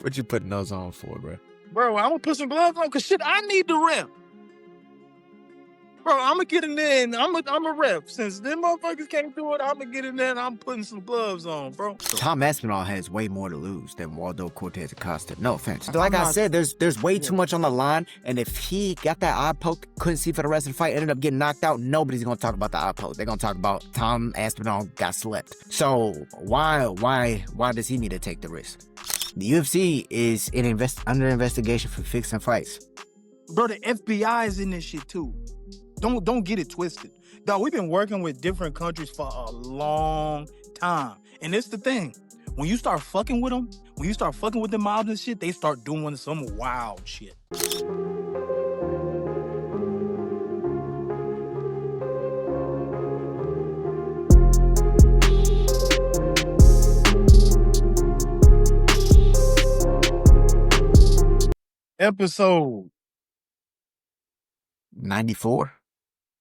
What you putting those on for, bro? Bro, I'm gonna put some gloves on because shit, I need the rep. Bro, I'm gonna get in there and I'm a rep. Since them motherfuckers can't do it, I'm gonna get in there and I'm putting some gloves on, bro. Tom Aspinall has way more to lose than Waldo Cortes-Acosta. No offense. Like I said, there's way too much on the line, and if he got that eye poke, couldn't see for the rest of the fight, ended up getting knocked out, nobody's gonna talk about the eye poke. They're gonna talk about Tom Aspinall got slept. So why does he need to take the risk? The UFC is under investigation for fixing fights. Bro, the FBI is in this shit too. Don't get it twisted. Dog, we've been working with different countries for a long time. And it's the thing. When you start fucking with them, when you start fucking with the mobs and shit, they start doing some wild shit. Episode 94?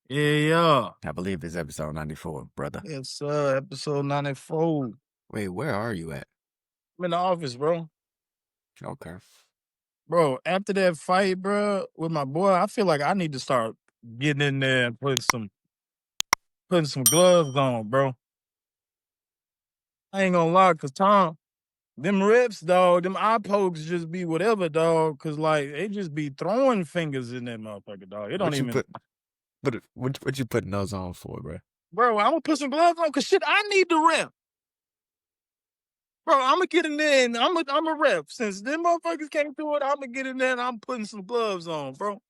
Yeah. I believe it's episode 94, brother. Yes, sir. Episode 94. Wait, where are you at? I'm in the office, bro. Okay. Bro, after that fight, bro, with my boy, I feel like I need to start getting in there and putting some gloves on, bro. I ain't gonna lie, cause Tom, them reps, dog, them eye pokes just be whatever, dog. Cause like they just be throwing fingers in that motherfucker, dog. It don't even. What you putting those on for, bro? Bro, I'm gonna put some gloves on, cause shit, I need the rep. Bro, I'm gonna get in there and I'm a rep. Since them motherfuckers can't do it, I'm gonna get in there and I'm putting some gloves on, bro.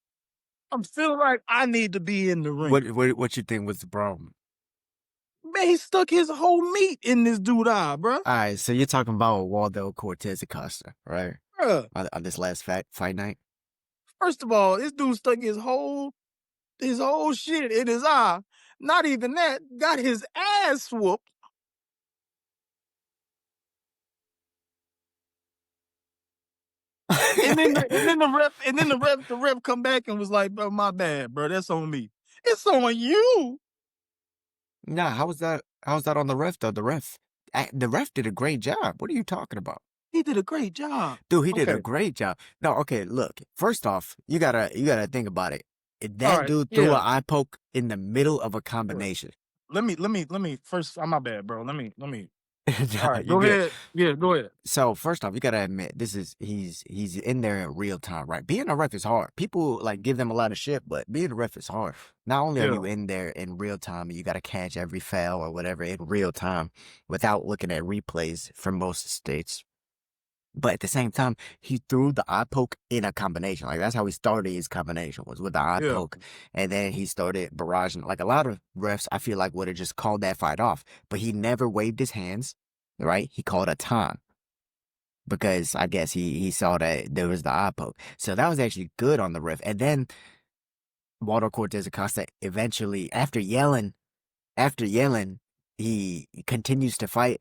I'm feeling like I need to be in the ring. What you think was the problem? Man, he stuck his whole meat in this dude's eye, bro. All right, so you're talking about Waldo Cortes-Acosta, right? Bruh. On this last fight night? First of all, this dude stuck his whole shit in his eye. Not even that, got his ass whooped. and then the ref come back and was like, bro, my bad, bro. That's on me. It's on you. Nah, how was that on the ref though? The ref did a great job. What are you talking about? He did a great job. Dude, he did a great job. No, okay, look. First off, you gotta think about it. That dude threw an eye poke in the middle of a combination. Let me first. My bad, bro. Let me. All right, go ahead. Yeah, go ahead. So first off, you gotta admit he's in there in real time, right? Being a ref is hard. People like give them a lot of shit, but being a ref is hard. Not only are you in there in real time, you gotta catch every foul or whatever in real time without looking at replays from most states. But at the same time, he threw the eye poke in a combination. Like that's how he started his combination, was with the eye poke. And then he started barraging. Like a lot of refs, I feel like would have just called that fight off. But he never waved his hands, right? He called a time. Because I guess he saw that there was the eye poke. So that was actually good on the ref. And then Waldo Cortes-Acosta eventually, after yelling, he continues to fight.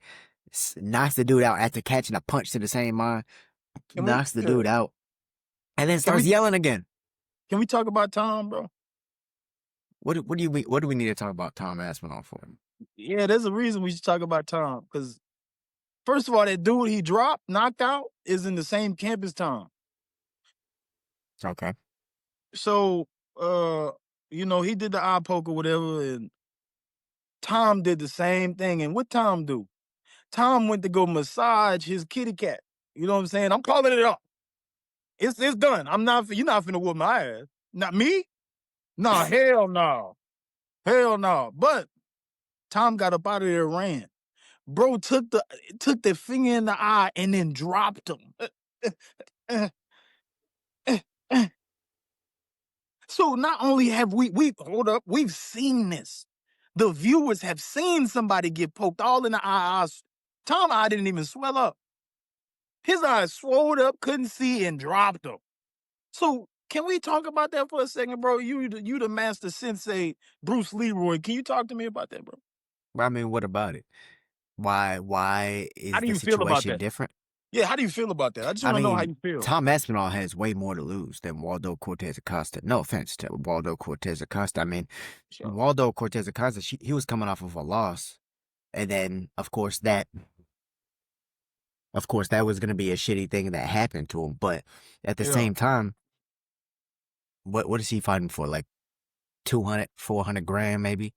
Knocks the dude out after catching a punch to the same eye. Knocks the dude out. And then starts yelling again. Can we talk about Tom, bro? What do we need to talk about Tom Aspinall for? Yeah, there's a reason we should talk about Tom. Because first of all, that dude he dropped, knocked out, is in the same camp as Tom. Okay. So, he did the eye poke or whatever, and Tom did the same thing. And what Tom do? Tom went to go massage his kitty cat. You know what I'm saying? I'm calling it off. It's done. You're not finna whoop my ass. Not me? Nah, hell no. Hell no. But Tom got up out of there and ran. Bro took the finger in the eye and then dropped him. So not only have we've seen this. The viewers have seen somebody get poked all in the eye. Tom's eye didn't even swell up. His eyes swelled up, couldn't see, and dropped him. So can we talk about that for a second, bro? You the master sensei, Bruce Leroy. Can you talk to me about that, bro? I mean, what about it? Why is the situation different? Yeah, how do you feel about that? I just want to know how you feel. Tom Aspinall has way more to lose than Waldo Cortes-Acosta. No offense to Waldo Cortes-Acosta. I mean, Waldo Cortes-Acosta, he was coming off of a loss. And then, of course, that Of course, that was gonna be a shitty thing that happened to him, but at the Yeah, same time, what is he fighting for? Like 200, 400 grand maybe?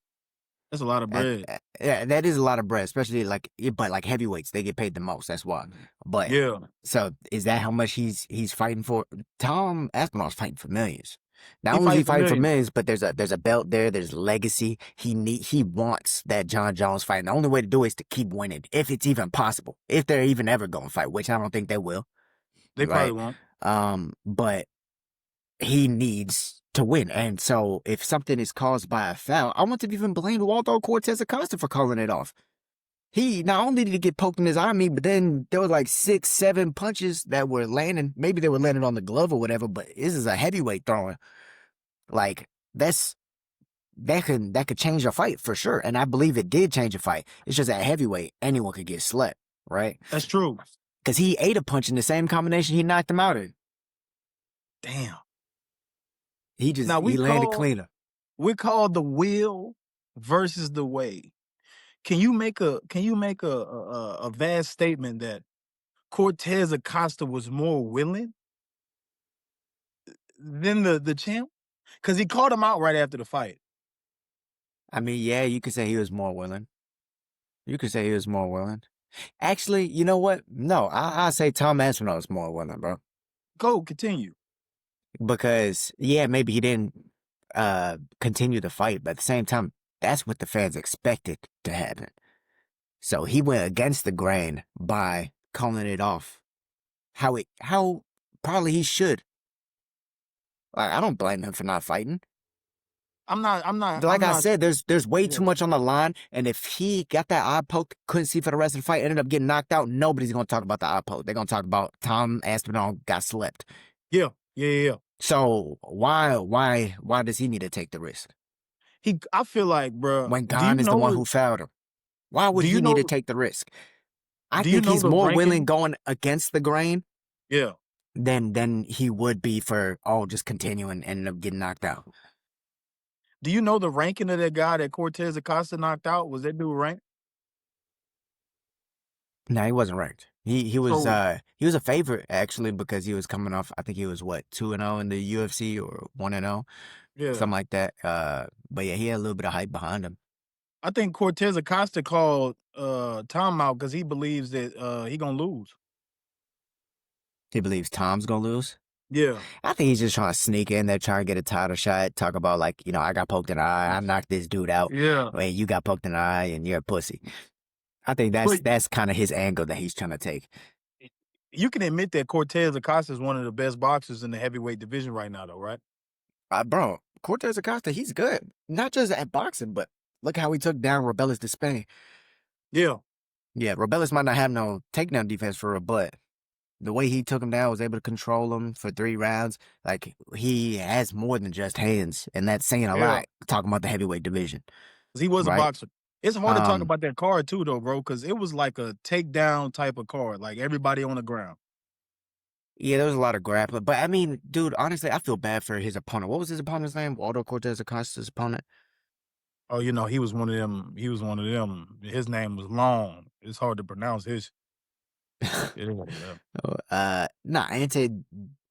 that's a lot of bread. Yeah, that is a lot of bread, especially but like heavyweights, they get paid the most. That's why. But Yeah, so is that how much he's fighting for? Tom Aspinall's fighting for millions. Not he only is he fighting for fighting for millions. millions, but there's a belt there. There's legacy. He wants that John Jones fight. And the only way to do it is to keep winning, if it's even possible. If they're even ever going to fight, which I don't think they will. They probably Right. won't. But he needs to win. And so if something is caused by a foul, I want to even blame Waldo Cortes-Acosta for calling it off. He not only did he get poked in his eye, but then there was like 6, 7 punches that were landing. Maybe they were landing on the glove or whatever, but this is a heavyweight throwing. Like, that could change a fight for sure. And I believe it did change a fight. It's just at heavyweight, anyone could get slept, right? That's true. Because he ate a punch in the same combination he knocked him out in. Damn. He landed cleaner. We call the will versus the way. Can you make a vast statement that Cortes-Acosta was more willing than the champ? Because he called him out right after the fight. I mean, yeah, you could say he was more willing. Actually, you know what? No, I say Tom Aspinall is more willing, bro. Go, continue. Because yeah, maybe he didn't continue the fight, but at the same time, that's what the fans expected to happen. So he went against the grain by calling it off. How probably he should. Like, I don't blame him for not fighting. Like I said, there's way too much on the line, and if he got that eye poke, couldn't see for the rest of the fight, ended up getting knocked out, nobody's gonna talk about the eye poke. They're gonna talk about Tom Aspinall got slept. Yeah. So why does he need to take the risk? I feel like, bro. When Gane is the one who fouled him, why would he need to take the risk? I think he's more willing going against the grain. Yeah. Than he would be for just continuing and end up getting knocked out. Do you know the ranking of that guy that Cortes-Acosta knocked out? Was that dude ranked? No, he wasn't ranked. He was a favorite actually because he was coming off. I think he was 2-0 in the UFC or 1-0, something like that. But yeah, he had a little bit of hype behind him. I think Cortes-Acosta called Tom out because he believes that he gonna lose. He believes Tom's gonna lose? Yeah. I think he's just trying to sneak in there, trying to get a title shot, talk about like, I got poked in the eye, I knocked this dude out. Yeah. Hey, you got poked in the eye and you're a pussy. I think that's kind of his angle that he's trying to take. You can admit that Cortes-Acosta is one of the best boxers in the heavyweight division right now, though, right? Bro, Cortes-Acosta, he's good. Not just at boxing, but look how he took down Rebellis de Spain. Yeah. Yeah, Rebellis might not have no takedown defense for her, but the way he took him down, was able to control him for 3 rounds. Like, he has more than just hands, and that's saying a lot, talking about the heavyweight division. He was a boxer. It's hard to talk about that card, too, though, bro, because it was like a takedown type of card, like everybody on the ground. Yeah, there was a lot of grappling. But, I mean, dude, honestly, I feel bad for his opponent. What was his opponent's name? Waldo Cortes-Acosta's opponent? Oh, he was one of them. His name was long. It's hard to pronounce his. Ante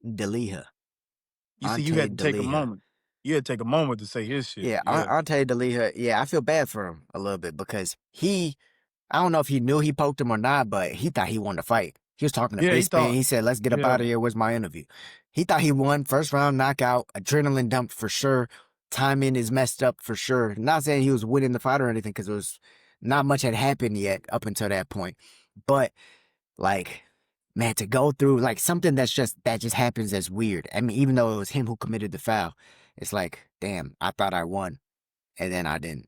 Delija. You see, you had to take a moment. You had to take a moment to say his shit. Yeah, Ante Delija. Yeah, I feel bad for him a little bit because I don't know if he knew he poked him or not, but he thought he won the fight. He was talking to Bisping. He said, let's get up out of here. Where's my interview? He thought he won. First round knockout. Adrenaline dump for sure. Timing is messed up for sure. Not saying he was winning the fight or anything because it was not much had happened yet up until that point. But, like, man, to go through, like, something that just happens that's weird. I mean, even though it was him who committed the foul, it's like, damn, I thought I won. And then I didn't.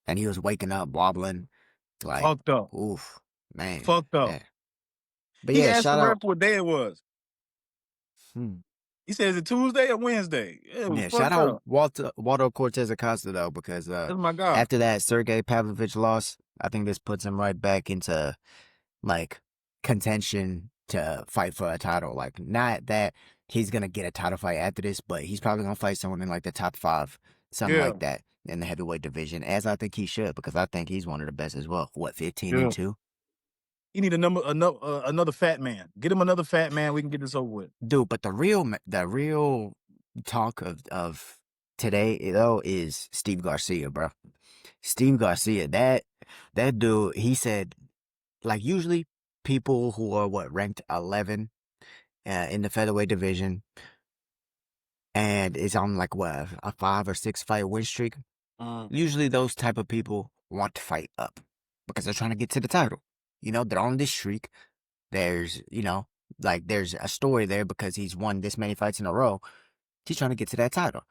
And he was waking up, wobbling. Like, fucked up. Oof, man. Fucked up. Yeah. But he yeah, asked shout the ref out. what day it was. He said, is it Tuesday or Wednesday? Yeah, shout out Waldo Cortes-Acosta, though, because that's my guy. After that Sergey Pavlovich loss, I think this puts him right back into, like, contention to fight for a title. Like, not that he's going to get a title fight after this, but he's probably going to fight someone in, like, the top 5, something like that, in the heavyweight division, as I think he should, because I think he's one of the best as well. What, 15-2? He need another fat man. Get him another fat man. We can get this over with. Dude, but the real talk of today though is Steve Garcia, bro. Steve Garcia, that dude, he said, like, usually people who are ranked 11 in the featherweight division and is on like a 5 or 6 fight win streak. Usually those type of people want to fight up because they're trying to get to the title. You know, they're on this streak. There's, there's a story there because he's won this many fights in a row. He's trying to get to that title.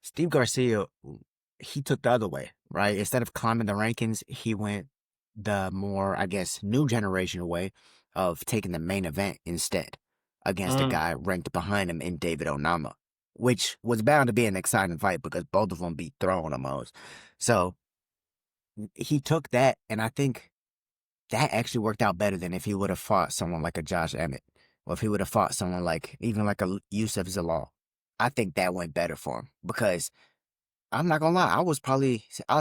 Steve Garcia, he took the other way, right? Instead of climbing the rankings, he went the more, I guess, new generation way of taking the main event instead against a guy ranked behind him in David Onama, which was bound to be an exciting fight because both of them be throwing him out. So he took that, and I think that actually worked out better than if he would have fought someone like a Josh Emmett, or if he would have fought someone like, even like a Yusuf Zalal. I think that went better for him because I'm not gonna lie, I was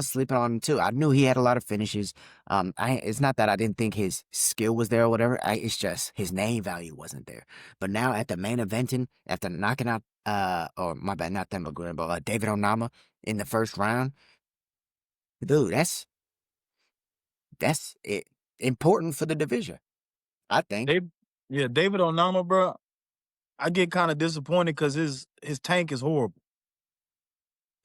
sleeping on him too. I knew he had a lot of finishes. It's not that I didn't think his skill was there or whatever. It's just his name value wasn't there. But now at the main eventing, after knocking out, or my bad, not them, but David Onama in the first round, dude, that's it. Important for the division, I think. David Onama, bro. I get kind of disappointed because his tank is horrible.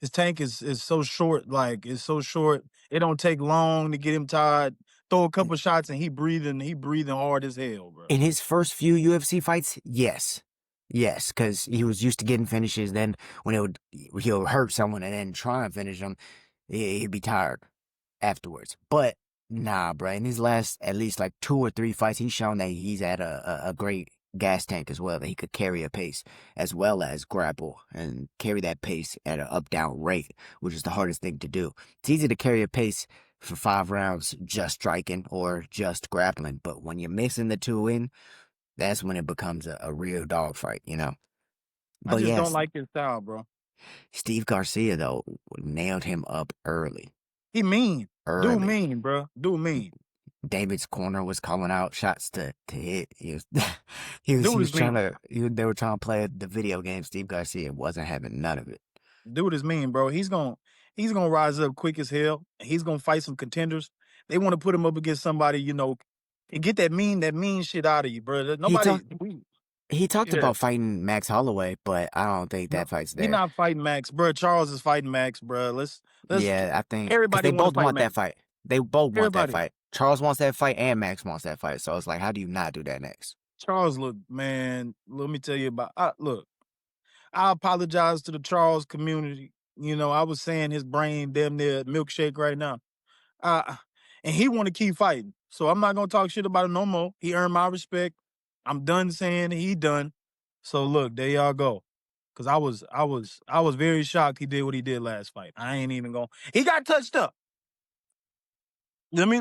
His tank is so short, like it's so short. It don't take long to get him tired. Throw a couple shots and he breathing hard as hell, bro. In his first few UFC fights, yes, because he was used to getting finishes. Then when he'll hurt someone and then try and finish them, he'd be tired afterwards. But nah, bro. In his last at least like 2 or 3 fights, he's shown that he's at a great gas tank as well, that he could carry a pace as well as grapple and carry that pace at an up-down rate, which is the hardest thing to do. It's easy to carry a pace for 5 rounds just striking or just grappling, but when you're mixing the two in, that's when it becomes a real dogfight, you know? I just don't like his style, bro. Steve Garcia, though, nailed him up early. He mean. Dude mean, bro. Dude mean. David's corner was calling out shots to hit. They were trying to play the video game. Steve Garcia wasn't having none of it. Dude is mean, bro. He's gonna rise up quick as hell. He's gonna fight some contenders. They want to put him up against somebody, and get that mean shit out of you, bro. He talked about fighting Max Holloway, but I don't think that fight's there. He's not fighting Max, bro. Charles is fighting Max, bro. Let's I think everybody they both want Max. that fight. They both want that fight. Charles wants that fight and Max wants that fight. So it's like, how do you not do that next? Charles, look, man, let me tell you about look. I apologize to the Charles community. I was saying his brain damn near milkshake right now. And he want to keep fighting. So I'm not gonna talk shit about it no more. He earned my respect. I'm done saying he done. So look, there y'all go. Cause I was very shocked he did what he did last fight. I ain't even going. He got touched up. Let me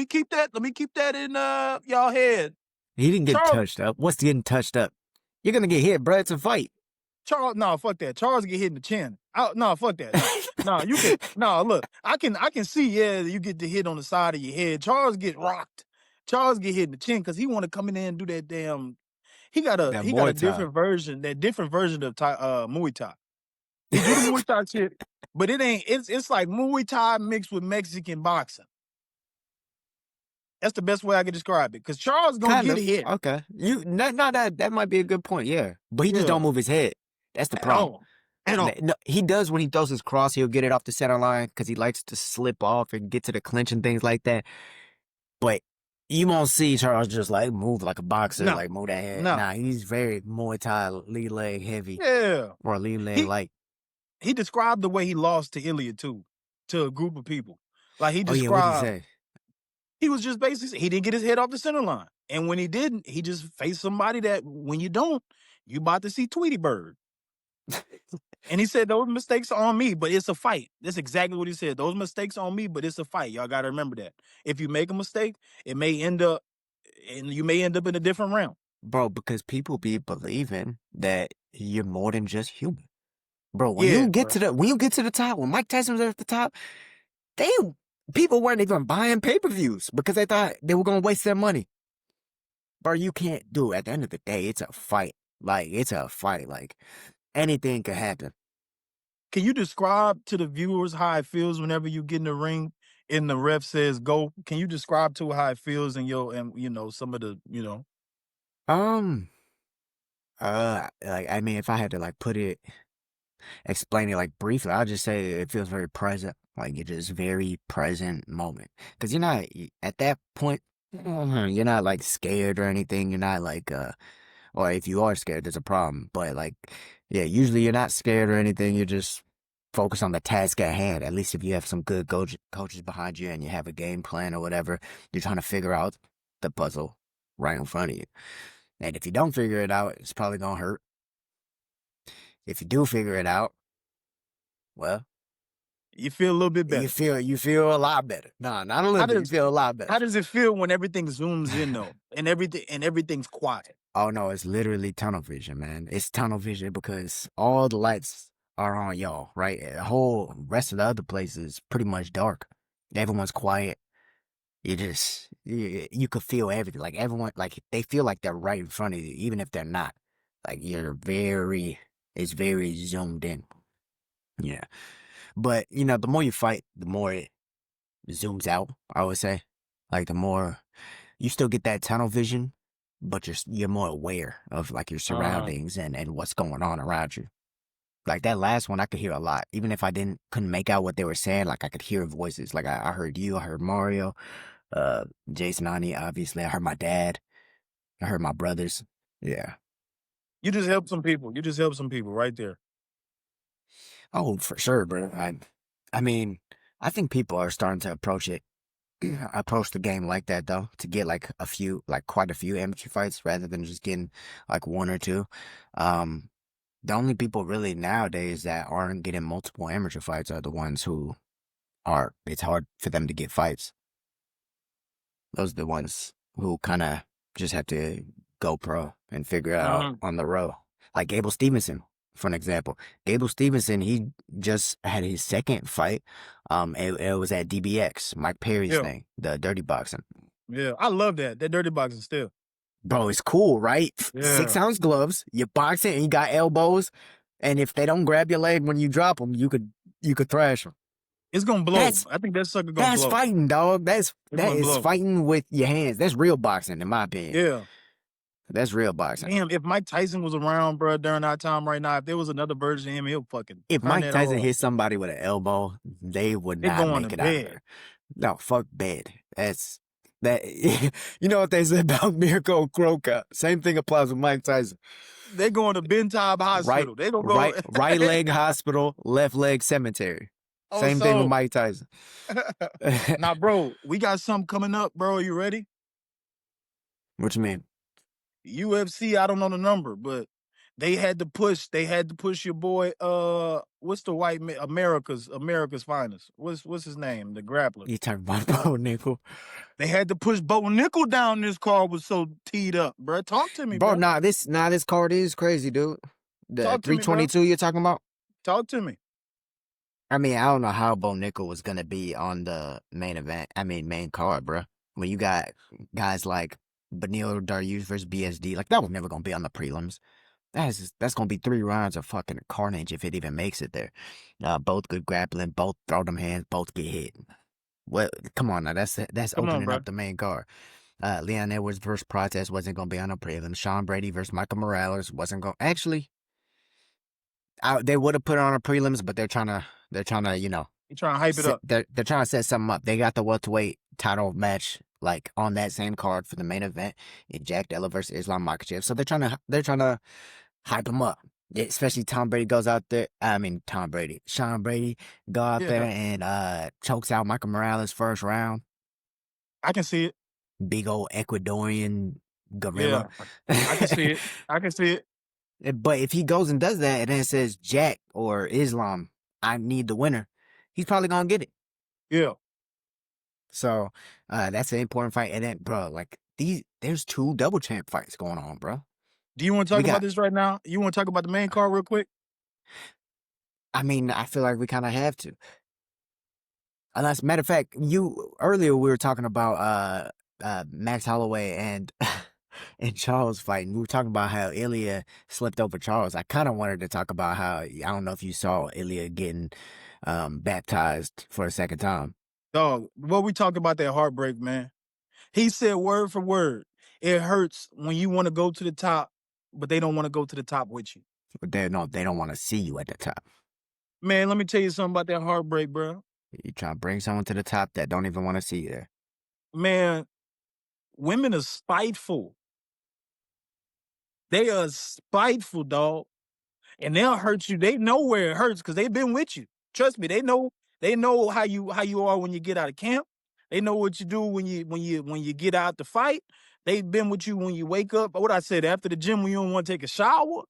keep that. Let me keep that in y'all head. He didn't get touched up. What's getting touched up? You're gonna get hit, bro. It's a fight. Charles, no, fuck that. Charles get hit in the chin. No, fuck that. No, you can. No, look, I can see. Yeah, you get the hit on the side of your head. Charles get rocked. Charles get hit in the chin because he want to come in there and do that damn. He got a different version. That different version of Muay Thai. He do the Muay Thai shit, but it ain't. It's like Muay Thai mixed with Mexican boxing. That's the best way I can describe it. Because Charles gonna get a hit. Okay, that might be a good point. Yeah, but he just don't move his head. That's the problem. At all. No, he does when he throws his cross. He'll get it off the center line because he likes to slip off and get to the clinch and things like that. But you won't see Charles just like move like a boxer, like move that head. Nah, he's very Muay Thai, lead leg heavy. Yeah. Or lead leg light. He described the way he lost to Ilia too, to a group of people. Like he described. What'd he say? He was just basically, he didn't get his head off the center line. And when he didn't, he just faced somebody that when you don't, you about to see Tweety Bird. And he said, those mistakes are on me, but it's a fight. That's exactly what he said. Those mistakes are on me, but it's a fight. Y'all got to remember that. If you make a mistake, you may end up in a different realm. Bro, because people be believing that you're more than just human. Bro, when you get to the top, when Mike Tyson was at the top, People weren't even buying pay-per-views because they thought they were gonna waste their money. Bro, you can't do it. At the end of the day, it's a fight. Like, it's a fight. Like, anything could happen. Can you describe to the viewers how it feels whenever you get in the ring and the ref says go? Can you describe to how it feels in your, and you know, some of the, you know? Like, I mean, if I had to, like, explain it, like, briefly, I'll just say it feels very present. Like, you're just very present moment. Because you're not, at that point, you're not, like, scared or anything. You're not, like, or if you are scared, there's a problem. But, like, yeah, usually you're not scared or anything. You're just focused on the task at hand. At least if you have some good coaches behind you and you have a game plan or whatever, you're trying to figure out the puzzle right in front of you. And if you don't figure it out, it's probably gonna hurt. If you do figure it out, well, you feel a little bit better. You feel a lot better. No, not a little bit. You feel a lot better. How does it feel when everything zooms in though, and everything's quiet? Oh no, it's literally tunnel vision, man. It's tunnel vision because all the lights are on y'all, right? The whole rest of the other place is pretty much dark. Everyone's quiet. You could feel everything. Like everyone, like they feel like they're right in front of you, even if they're not. Like it's very zoomed in. Yeah. But, you know, the more you fight, the more it zooms out, I would say. Like the more you still get that tunnel vision, but you're more aware of like your surroundings and what's going on around you. Like that last one, I could hear a lot. Even if I couldn't make out what they were saying, like I could hear voices. Like I heard you, I heard Mario, Jason Ani, obviously. I heard my dad. I heard my brothers. Yeah. You just helped some people. You just helped some people right there. Oh, for sure, bro. I mean, I think people are starting to approach the game like that though, to get like quite a few amateur fights rather than just getting like one or two. The only people really nowadays that aren't getting multiple amateur fights are the ones who it's hard for them to get fights. Those are the ones who kind of just have to go pro and figure it out on the road. Like Gable Stevenson, for an example. Gable Stevenson, he just had his second fight. It was at DBX, Mike Perry's thing, the dirty boxing. Yeah, I love that dirty boxing still. Bro, it's cool, right? Yeah. 6-ounce gloves, you're boxing and you got elbows, and if they don't grab your leg when you drop them, you could thrash them. It's gonna blow. I think that sucker gonna blow. That's fighting, dog. That is fighting with your hands. That's real boxing, in my opinion. Yeah. That's real boxing. Damn, if Mike Tyson was around, bro, during our time right now, if there was another version of him, he'll fucking. If Mike Tyson hit somebody with an elbow, they would not make it out of there. No, fuck bed. You know what they said about Mirko Croca? Same thing applies with Mike Tyson. They going to Ben Taub Hospital. They gonna go right leg hospital, left leg cemetery. Same thing with Mike Tyson. Now, bro, we got something coming up, bro. Are you ready? What you mean? UFC, I don't know the number, but they had to push your boy, what's the white man, America's finest? What's his name? The grappler. You talking about Bo Nickel? They had to push Bo Nickel down. This card was so teed up, bro. Talk to me, bro. This card is crazy, dude. The 322 you're talking about? Talk to me. I mean, I don't know how Bo Nickel was gonna be on the main card, bro. When you got guys like Beneil Dariush versus BSD, like that was never gonna be on the prelims. That's gonna be 3 rounds of fucking carnage if it even makes it there. Both good grappling, both throw them hands, both get hit. Well, come on now, that's opening up the main card. Leon Edwards versus Protest wasn't gonna be on the prelims. Sean Brady versus Michael Morales wasn't gonna actually. They would have put it on the prelims, but they're trying to You're trying to hype it up. They're trying to set something up. They got the welterweight title match like on that same card for the main event in Jack Della versus Islam Makhachev. So they're trying to hype him up. Especially Sean Brady go out there and chokes out Michael Morales first round. I can see it. Big old Ecuadorian gorilla. Yeah, I can see it. But if he goes and does that and then says Jack or Islam, I need the winner, he's probably gonna get it. Yeah. So that's an important fight. And then, bro, like there's 2 double champ fights going on, bro. Do you want to talk about this right now? You want to talk about the main card real quick? I mean, I feel like we kind of have to. As a matter of fact, you earlier we were talking about Max Holloway and and Charles fighting. We were talking about how Ilia slipped over Charles. I kind of wanted to talk about how I don't know if you saw Ilia getting baptized for a second time. Dog, what we talk about that heartbreak, man. He said word for word, it hurts when you want to go to the top, but they don't want to go to the top with you. But they don't want to see you at the top. Man, let me tell you something about that heartbreak, bro. You try to bring someone to the top that don't even want to see you there. Man, women are spiteful. They are spiteful, dog. And they'll hurt you. They know where it hurts because they've been with you. Trust me, they know how you are when you get out of camp. They know what you do when you get out to fight. They've been with you when you wake up. What I said, after the gym, when you don't want to take a shower,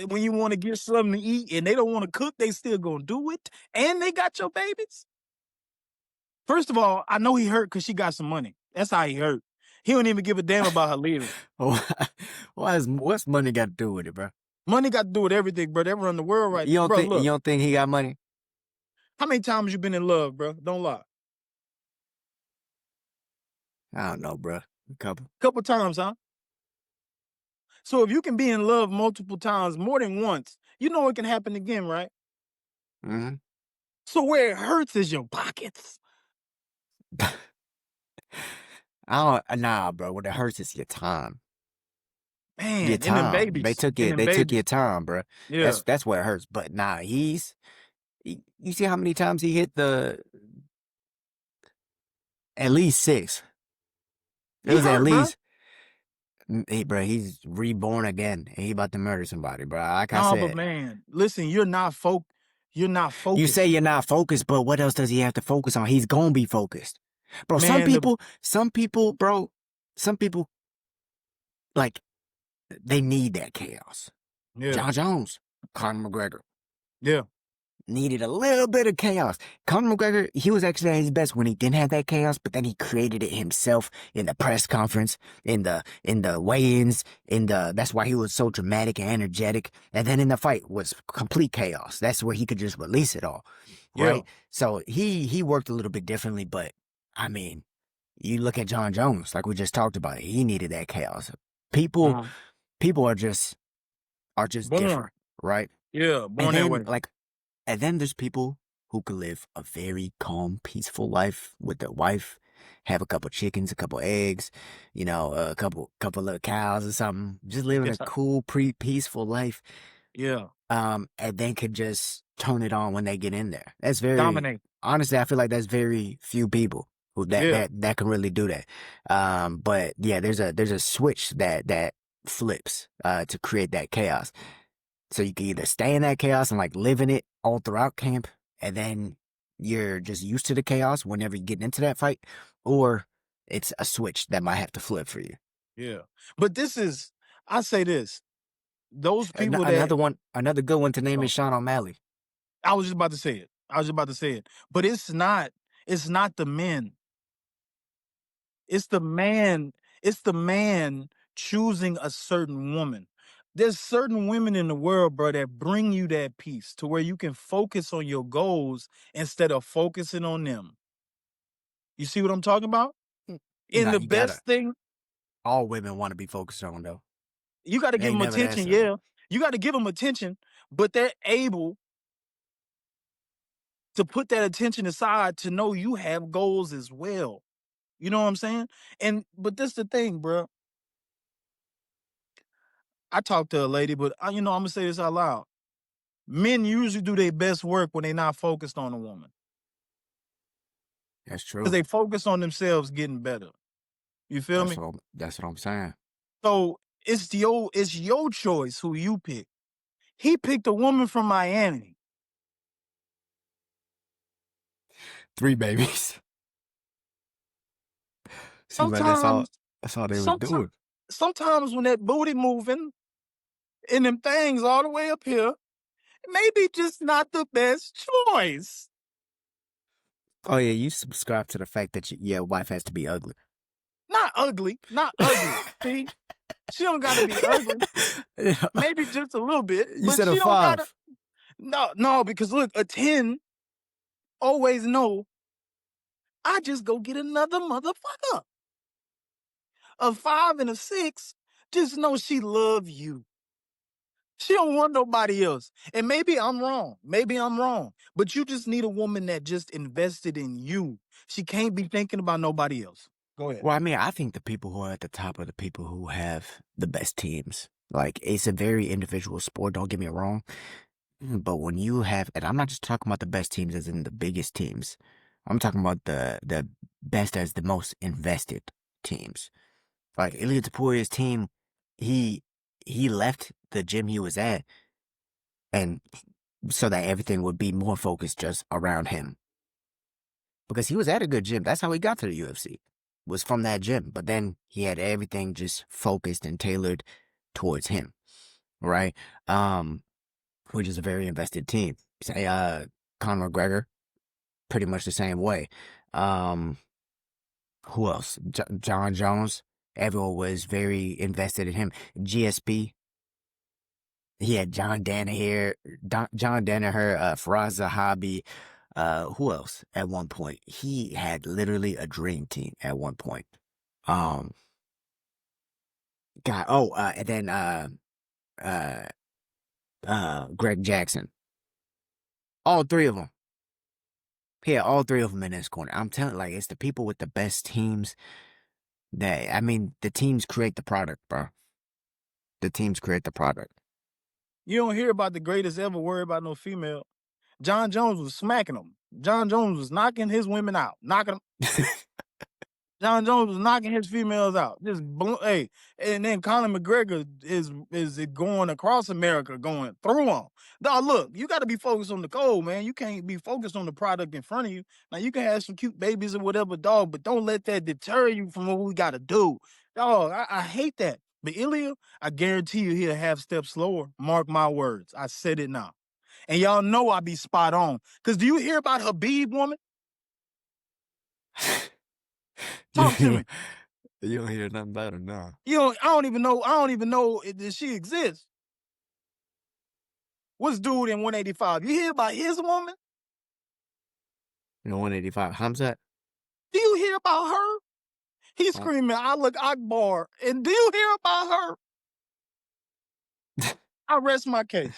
when you want to get something to eat and they don't want to cook, they still gonna do it. And they got your babies. First of all, I know he hurt because she got some money. That's how he hurt. He don't even give a damn about her leaving. What's money got to do with it, bro? Money got to do with everything, bro. They run the world right now. Bro, look. You don't think he got money? How many times you been in love, bro? Don't lie. I don't know, bro. A couple. Couple times, huh? So if you can be in love multiple times, more than once, you know it can happen again, right? Mm-hmm. So where it hurts is your pockets. Nah, bro. What it hurts is your time. Man, Your time. and them babies. They took your time, bro. Yeah. That's where it hurts. But nah, you see how many times he hit at least 6. It was at least. Hey, bro, he's reborn again. And he about to murder somebody, bro. Like I said. But man, listen, you're not focused. You say you're not focused, but what else does he have to focus on? He's gonna be focused. Bro, man, some people, like, they need that chaos. Yeah. Jon Jones, Conor McGregor. Yeah. Needed a little bit of chaos. Conor McGregor, he was actually at his best when he didn't have that chaos, but then he created it himself in the press conference, in the weigh-ins, that's why he was so dramatic and energetic. And then in the fight was complete chaos. That's where he could just release it all. Right? Yeah. So he worked a little bit differently, but I mean, you look at Jon Jones, like we just talked about, he needed that chaos. People are just born different, right? Yeah, born that way. And then there's people who could live a very calm, peaceful life with their wife, have a couple chickens, a couple eggs, a couple little cows or something, just living a cool, peaceful life. Yeah. And then could just turn it on when they get in there. That's very dominate. Honestly, I feel like that's very few people who that can really do that. But yeah, there's a switch that flips to create that chaos. So you can either stay in that chaos and like live in it all throughout camp, and then you're just used to the chaos whenever you get into that fight, or it's a switch that might have to flip for you. Yeah. But I say this, those people another good one to name is Sean O'Malley. I was just about to say it. But it's not the men. It's the man choosing a certain woman. There's certain women in the world, bro, that bring you that peace to where you can focus on your goals instead of focusing on them. You see what I'm talking about? And the best thing, all women want to be focused on, though. You got to give them attention, yeah. You got to give them attention, but they're able to put that attention aside to know you have goals as well. You know what I'm saying? But this is the thing, bro. I talked to a lady, but I'm going to say this out loud. Men usually do their best work when they're not focused on a woman. That's true. Because they focus on themselves getting better. You feel me? That's what I'm saying. So it's your choice who you pick. He picked a woman from Miami. 3 babies. See, man, that's all they were doing. Sometimes when that booty moving and them things all the way up here, maybe just not the best choice. Oh yeah, you subscribe to the fact that your wife has to be ugly. Not ugly. See, she don't gotta be ugly. Maybe just a little bit. You said a 5. No, because look, a 10 always know I just go get another motherfucker. A 5 and a 6, just know she love you. She don't want nobody else. And maybe I'm wrong. But you just need a woman that just invested in you. She can't be thinking about nobody else. Go ahead. Well, I mean, I think the people who are at the top are the people who have the best teams. Like, it's a very individual sport, don't get me wrong. But when you have, and I'm not just talking about the best teams as in the biggest teams. I'm talking about the best as the most invested teams. Like Ilia Topuria's team, he left the gym he was at, and so that everything would be more focused just around him. Because he was at a good gym. That's how he got to the UFC. Was from that gym. But then he had everything just focused and tailored towards him. Right? Which is a very invested team. Say Conor McGregor, pretty much the same way. Who else? John Jones. Everyone was very invested in him. GSP. He had John Danaher, Faraz Zahabi. Who else at one point? He had literally a dream team at one point. And then Greg Jackson. All three of them. He had all three of them in his corner. I'm telling you, like, it's the people with the best teams that, I mean, the teams create the product, bro. The teams create the product. You don't hear about the greatest ever worry about no female. John Jones was smacking them. John Jones was knocking his women out. John Jones was knocking his females out. Hey, and then Conor McGregor is going across America, going through them. Dog, look, you got to be focused on the goal, man. You can't be focused on the product in front of you. Now, you can have some cute babies or whatever, dog, but don't let that deter you from what we got to do. Dog, I hate that. But Ilia, I guarantee you he'll half step slower. Mark my words. I said it now. And y'all know I be spot on. Because do you hear about Khabib, woman? Talk to me. You don't hear nothing about her now. I don't even know if she exists. What's dude in 185? You hear about his woman? You know, 185. Hamzat? Do you hear about her? He's screaming, I look Akbar. And do you hear about her? I rest my case.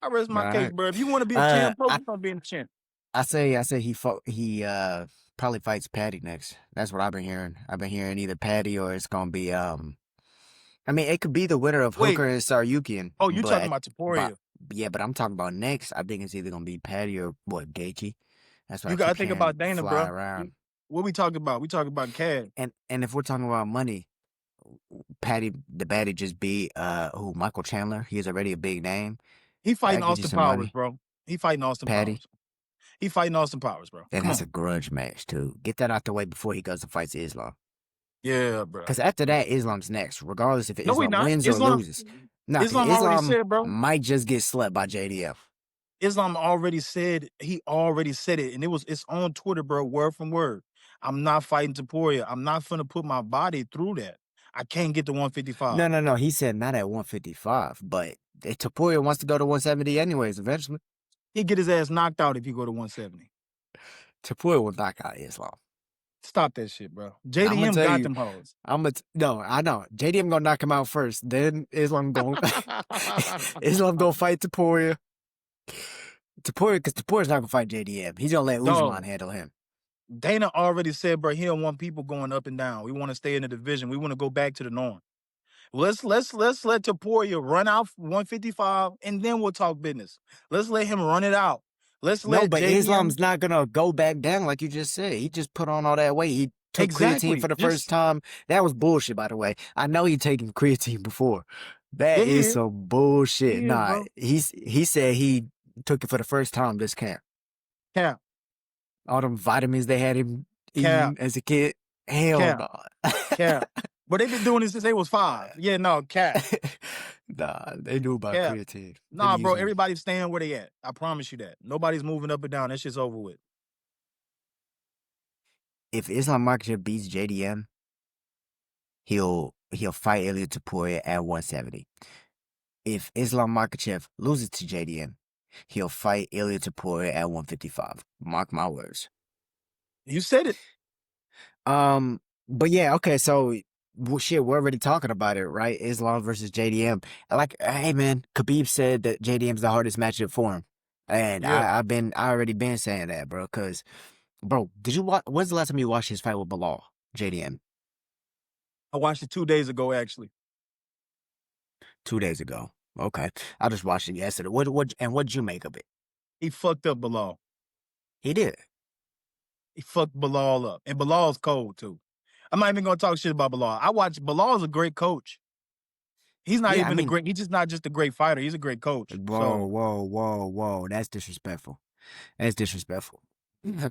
Case, bro. If you want to be a champ, focus on being a champ. I say he probably fights Patty next. That's what I've been hearing. I've been hearing either Patty or it's gonna be I mean, it could be the winner of Hooker and Saryukian. Oh, you talking about Topuria? Yeah, but I'm talking about next. I think it's either gonna be Patty or what, Gaethje. That's what you gotta think about Dana, bro. Around. What we talking about? We talking about cash. And if we're talking about money, the Patty just beat Michael Chandler. He's already a big name. He fighting Austin Powers, bro. He fighting Austin Powers. He fighting Austin Powers, bro. And that's a grudge match, too. Get that out the way before he goes and fights Islam. Yeah, bro. Because after that, Islam's next, regardless if Islam wins or loses. No, Islam already said, bro. Might just get slept by JDF. Islam already said, he already said it, and it's on Twitter, bro, word from word. I'm not fighting Topuria. I'm not finna put my body through that. I can't get to 155. No. He said not at 155, but Topuria wants to go to 170 anyways, eventually. He'd get his ass knocked out if he go to 170. Topuria will knock out Islam. Stop that shit, bro. JDM got them hoes. No, I know. JDM gonna knock him out first. Then Islam gonna fight Topuria. Because Topuria's not gonna fight JDM. He's gonna let Usman handle him. Dana already said, bro, he don't want people going up and down. We want to stay in the division. We want to go back to the norm. Let's let Topuria run out 155, and then we'll talk business. Let's let him run it out. But JDM... Islam's not gonna go back down like you just said. He just put on all that weight. He took creatine for the first time. That was bullshit, by the way. I know he taken creatine before. That is some bullshit. Nah, he said he took it for the first time this camp. Camp. All them vitamins they had him eating as a kid. Hell no. Cap. But they've been doing this since they was 5. Yeah, no, cap. Nah, they knew about creatine. Nah, bro, everybody's staying where they at. I promise you that. Nobody's moving up and down. That shit's over with. If Islam Makhachev beats JDM, he'll fight Ilia Topuria at 170. If Islam Makhachev loses to JDM, he'll fight Ilia Topuria at 155. Mark my words. You said it. But yeah, okay, so shit, we're already talking about it, right? Islam versus JDM. Like, hey man, Khabib said that JDM's the hardest matchup for him. And Yeah. I already been saying that, bro, because bro, did you watch when's the last time you watched his fight with Bilal, JDM? I watched it 2 days ago, actually. 2 days ago. Okay. I just watched it yesterday. What'd you make of it? He fucked up Bilal. He did. He fucked Bilal up. And Bilal's cold, too. I'm not even going to talk shit about Bilal. I watch Bilal's a great coach. He's not Yeah, I even mean, he's just not just a great fighter. He's a great coach. whoa, So, whoa, whoa, whoa. That's disrespectful. That's disrespectful.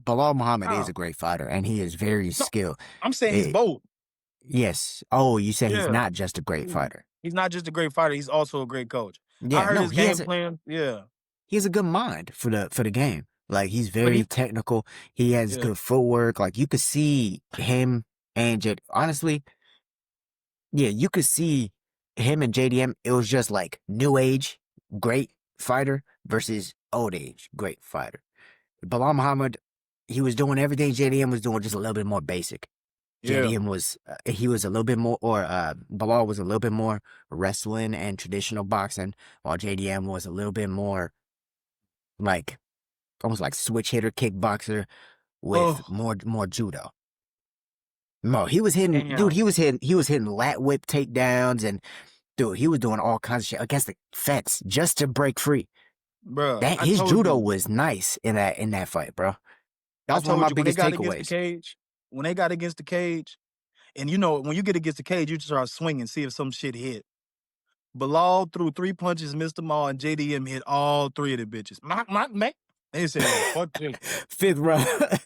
Bilal Muhammad is a no, great fighter, and he is very no, skilled. I'm saying he's It, both. yes. Oh, you said he's Yeah. not just a great fighter. He's not just a great fighter. He's also a great coach. I Yeah, heard no, his game plan. Yeah. he has a good mind for the game. Like he's But very technical. He has yeah. good footwork. Like you could see him and honestly, yeah, you could see him and JDM. It was just like new age, great fighter versus old age, great fighter. Bilal Muhammad, he was doing everything JDM was doing, just a little bit more basic. Yeah. JDM was he was a little bit more, or Bilal was a little bit more wrestling and traditional boxing, while JDM was a little bit more like almost like switch hitter kickboxer with Oh, more judo. No, he was hitting, dude. damn. He was hitting lat whip takedowns, and dude, he was doing all kinds of shit against the fence just to break free. Bruh, That I his told judo you. was nice in that fight, bro. That I was one of my told you when they biggest got against the takeaways. cage, when they got against the cage, and you know, when you get against the cage, you just start swinging, see if some shit hit. Bilal threw 3 punches, missed them all, and JDM hit all three of the bitches. My. They said, "Oh, fuck this. Fifth round, in Fuck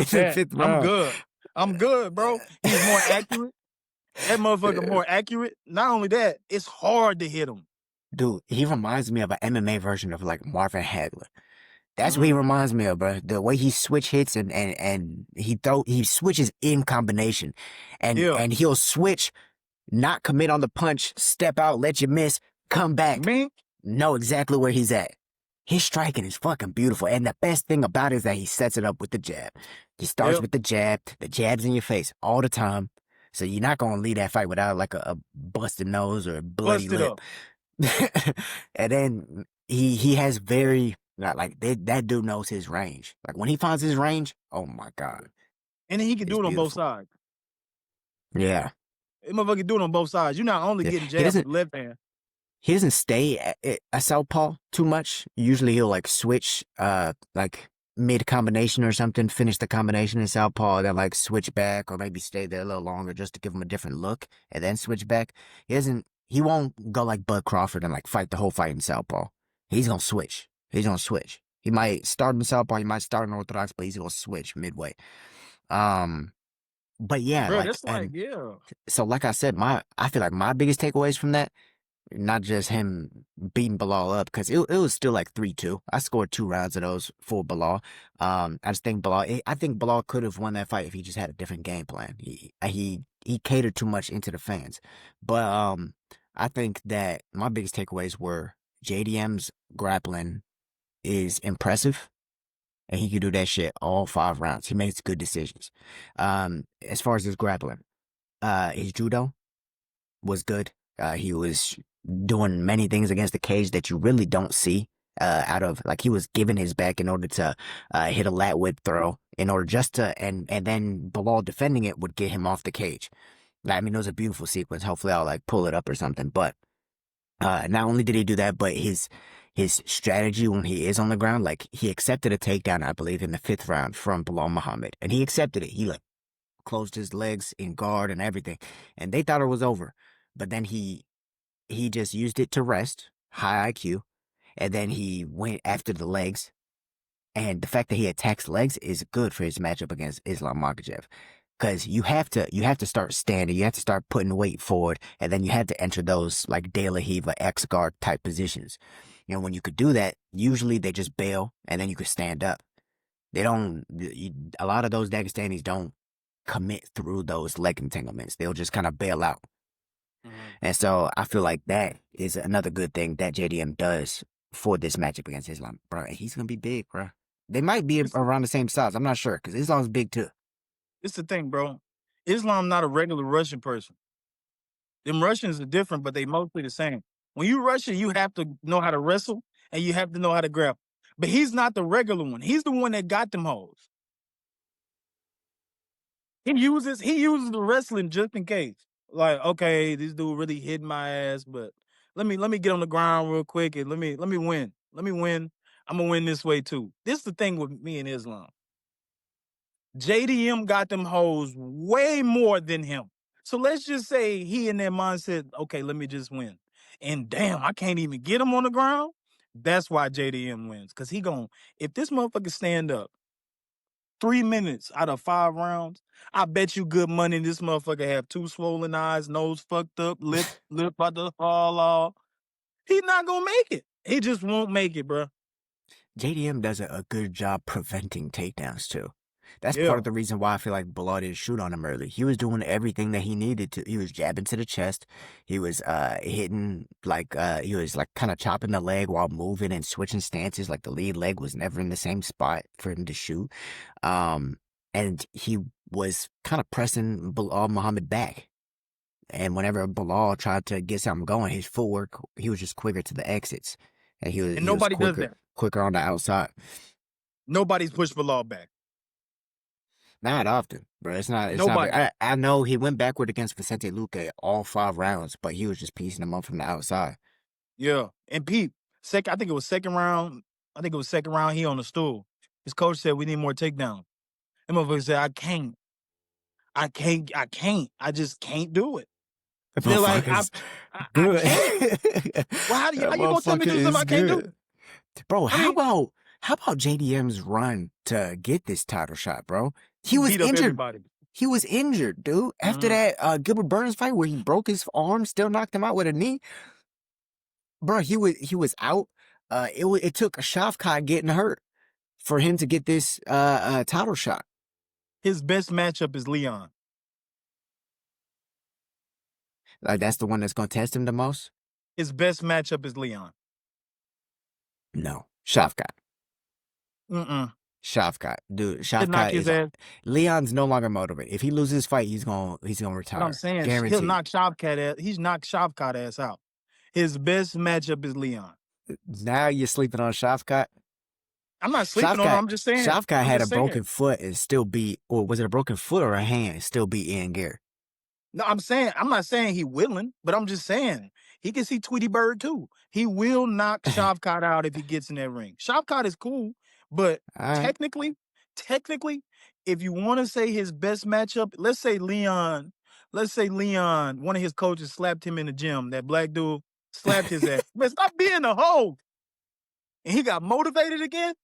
the that. fifth I'm round, good. I'm good, bro." He's more accurate. That motherfucker more accurate. Not only that, it's hard to hit him. dude. He reminds me of an MMA version of like Marvin Hagler. That's what he Mhm. reminds me of, bro. The way he switch hits and he switches in combination, Yeah. and he'll switch, not commit on the punch, step out, let you miss, come back, Me? know exactly where he's at. His striking is fucking beautiful, and the best thing about it is that he sets it up with the jab. He starts Yep. with the jab's in your face all the time, so you're not gonna leave that fight without like a busted nose or a bloody Bust it lip. up. And then he has very that dude knows his range. Like when he finds his range, oh my god, And then he can it's do it on both beautiful. sides. Yeah, That motherfucker can do it on both sides. You're not only yeah. getting jabs with the left hand. He doesn't stay at southpaw too much. Usually he'll like switch like mid combination or something, finish the combination in southpaw, then like switch back or maybe stay there a little longer just to give him a different look and then switch back. He won't go like Bud Crawford and like fight the whole fight in southpaw. He's gonna switch. He's gonna switch. He might start in southpaw, he might start in orthodox, but he's gonna switch midway. Um but yeah, Bro, like that's like, and yeah. so like I said, I feel like my biggest takeaways from that, not just him beating Bilal up, because it was still like 3-2. I scored 2 rounds of those for Bilal. I just think I think Bilal could have won that fight if he just had a different game plan. He catered too much into the fans. But I think that my biggest takeaways were JDM's grappling is impressive, and he could do that shit all 5 rounds. He makes good decisions. As far as his grappling, his judo was good. He was doing many things against the cage that you really don't see. Out of like he was giving his back in order to hit a lat whip throw in order just to and then Bilal defending it would get him off the cage. I mean, it was a beautiful sequence. Hopefully, I'll like pull it up or something. But not only did he do that, but his strategy when he is on the ground, like he accepted a takedown, I believe, in the 5th round from Bilal Muhammad, and he accepted it. He like closed his legs in guard and everything, and they thought it was over. But then he just used it to rest, high IQ, and then he went after the legs. And the fact that he attacks legs is good for his matchup against Islam Makhachev. Because you have to start standing, you have to start putting weight forward, and then you have to enter those like De La Hiva X guard type positions. You know, when you could do that, usually they just bail and then you could stand up. They don't, a lot of those Dagestanis don't commit through those leg entanglements. They'll just kind of bail out. Mhm. And so I feel like that is another good thing that JDM does for this matchup against Islam, bro. And he's gonna be big, bro. They might be It's, around the same size. I'm not sure because Islam's big too. It's the thing, bro. Islam not a regular Russian person. Them Russians are different, but they mostly the same. When you Russian, you have to know how to wrestle and you have to know how to grapple. But he's not the regular one. He's the one that got them hoes. He uses the wrestling just in case. Like, okay, this dude really hit my ass, but let me get on the ground real quick and let me win. Let me win. I'm gonna win this way too. This is the thing with me and Islam. JDM got them hoes way more than him. So let's just say he in that mindset, okay, let me just win. And damn, I can't even get him on the ground. That's why JDM wins. Cause if this motherfucker stand up 3 minutes out of 5 rounds, I bet you good money this motherfucker have 2 swollen eyes, nose fucked up, lip about to fall off. He not gonna make it. He just won't make it, bro. JDM does a good job preventing takedowns too. That's part Yeah. of the reason why I feel like Bilal didn't shoot on him early. He was doing everything that he needed to. He was jabbing to the chest. He was hitting he was like kind of chopping the leg while moving and switching stances. Like the lead leg was never in the same spot for him to shoot. And he was kind of pressing Bilal Muhammad back. And whenever Bilal tried to get something going, his footwork, he was just quicker to the exits. And And he was nobody does that. quicker on the outside. Nobody's pushed for law back. Not often, bro. It's not. Nobody. I know he went backward against Vicente Luque all 5 rounds, but he was just piecing him up from the outside. Yeah. And Pete, I think it was second round. I think it was second round. He on the stool. His coach said we need more takedowns. And motherfucker said, I can't. I just can't do it. That They're like, motherfucker's I good. can't. Well, how That you gonna tell me motherfucker to do is something I can't do? good, bro. I mean, How about JDM's run to get this title shot, bro? He he was beat up injured. everybody. He was injured, dude. After that Gilbert Burns fight where he broke his arm, still knocked him out with a knee, bro. He was out. It took Shavkat getting hurt for him to get this title shot. His best matchup is Leon. Like that's the one that's gonna test him the most. His best matchup is Leon. No, Shavkat. Mm-mm. Shavkat, dude. He'll knock Shavkat his is. ass. Leon's no longer motivated. If he loses this fight, he's gonna What I'm retire. saying, he'll Guaranteed. knock Shavkat ass. He's knocked Shavkat ass out. His best matchup is Leon. Now you're sleeping on Shavkat. I'm not sleeping on him. I'm just saying. Shavkat I'm had a just saying. broken foot and still beat, or was it a broken foot or a hand? And still beat Ian Gary. No, I'm not saying he willing, but I'm just saying he can see Tweety Bird too. He will knock Shavkat out if he gets in that ring. Shavkat is cool, but All right. technically, if you want to say his best matchup, let's say Leon, one of his coaches slapped him in the gym. That black dude slapped his ass. Man, stop being a hoe. And he got motivated again.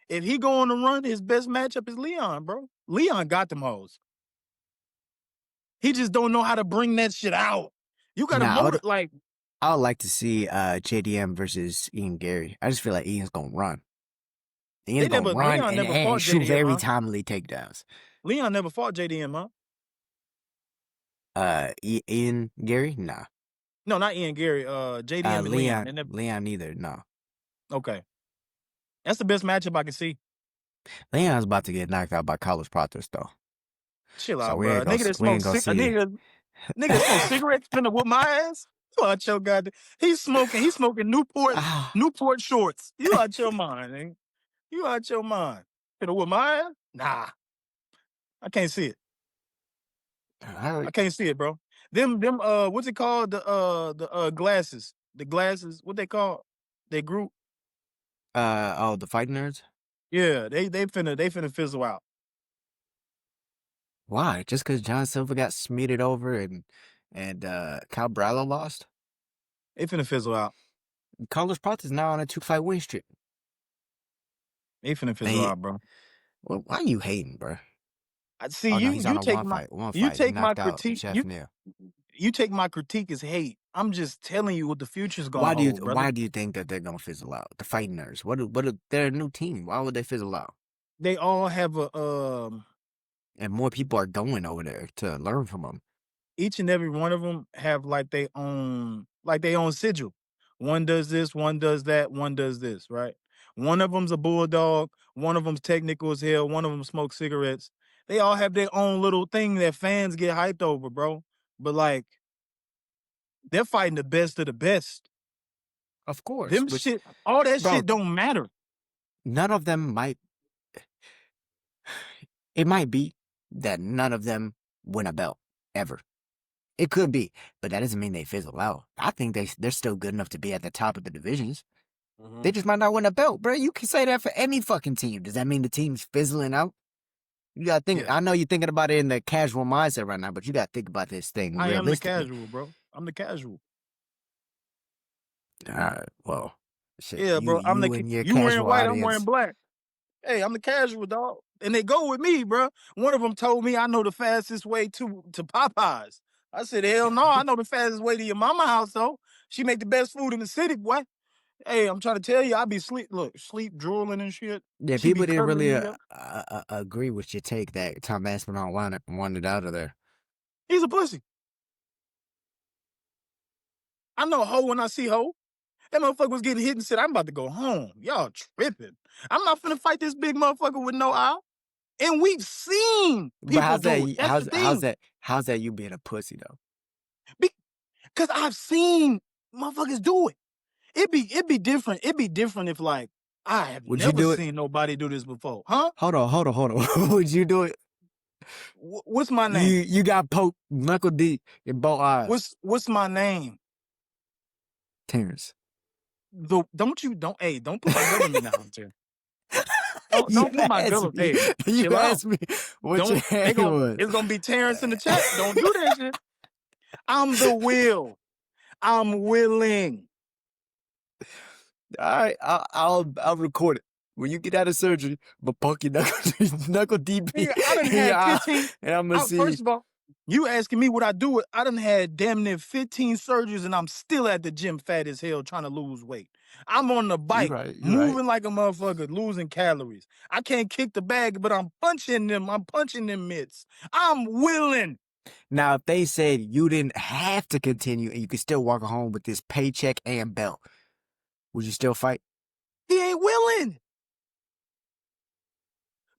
If he go on the run, his best matchup is Leon, bro. Leon got them hoes. He just don't know how to bring that shit out. You got to I would like to see JDM versus Ian Gary. I just feel like Ian's gonna run. Ian's gonna run and shoot very timely takedowns. Leon never fought JDM, huh? Ian Gary? Nah. No, not Ian Gary. JDM and Leon. Leon neither, no. Okay. That's the best matchup I can see. Leon's about to get knocked out by Carlos Pratos, though. Chill out, bro. Nigga that smoke cigarettes finna whoop my ass? You out your goddamn. He's smoking Newport shorts. You out your mind, nigga. You out your mind. Finna whoop my ass? Nah. I can't see it. I can't see it, bro. Them what's it called? The glasses. The glasses, what they call? They group. The Fight Nerds? Yeah, they finna fizzle out. Why? Just because John Silver got smeared over and Cal Brallo lost? They finna fizzle out. Carlos Pratos is now on a 2-fight win streak. They finna fizzle out, bro. Well, why are you hating, bro? See, he's on one fight. You take my critique. Jeff Neal. You take my critique as hate. I'm just telling you what the future's gonna hold, brother. Why do you think that they're gonna fizzle out? The Fight Nerds. They're a new team. Why would they fizzle out? They all have and more people are going over there to learn from them. Each and every one of them have they own sigil. One does this, one does that, one does this, right? One of them's a bulldog. One of them's technical as hell. One of them smokes cigarettes. They all have their own little thing that fans get hyped over, bro. But like, they're fighting the best of the best. Of course, Them which, shit, all that bro, shit don't matter. none of them might. It might be that none of them win a belt ever. It could be, but that doesn't mean they fizzle out. I think they're still good enough to be at the top of the divisions. They just might not win a belt, bro. You can say that for any fucking team. Does that mean the team's fizzling out? You gotta think. Yeah. I know you're thinking about it in the casual mindset right now, but you gotta think about this thing I am the realistically. casual, bro. I'm the casual. Well, shit. Yeah, bro. I'm You the and your you wearing casual white, I'm wearing audience. black. Hey, I'm the casual dog, and they go with me, bro. One of them told me I know the fastest way to Popeyes. I said, hell no, I know the fastest way to your mama house though. She make the best food in the city, boy. Hey, I'm trying to tell you, I be sleep drooling and shit. Yeah, She be people didn't cuddling really me up. agree with your take that Tom Aspinall wanted out of there. He's a pussy. I know hoe when I see hoe. That motherfucker was getting hit and said, I'm about to go home. Y'all tripping. I'm not finna fight this big motherfucker with no eye. And we've seen But people do it. That's the thing. how's that you being a pussy though? Because I've seen motherfuckers do it. It'd be different. It'd be different if like I have Would you never do it? seen nobody do this before. Huh? Hold on. Would you do it? What's my name? You got poked knuckle deep in both eyes. What's my name? Terrance. Don't put my government out there. You Don't put my asked government. me. Hey, You chill out. asked me what your name was. It's gonna be Terrance in the chat. Don't do that shit. I'm the will. I'm willing. All right, I'll record it. When you get out of surgery, but poke your knuckle deep in Nigga, I done your had eye, 15. and I'm gonna see. First of all, you asking me what I do it. I done had damn near 15 surgeries and I'm still at the gym fat as hell trying to lose weight. I'm on the You bike, right. moving like a motherfucker, losing calories. I can't kick the bag, but I'm punching them. I'm punching them mitts. I'm willing. Now, if they said you didn't have to continue and you could still walk home with this paycheck and belt, would you still fight? He ain't willing.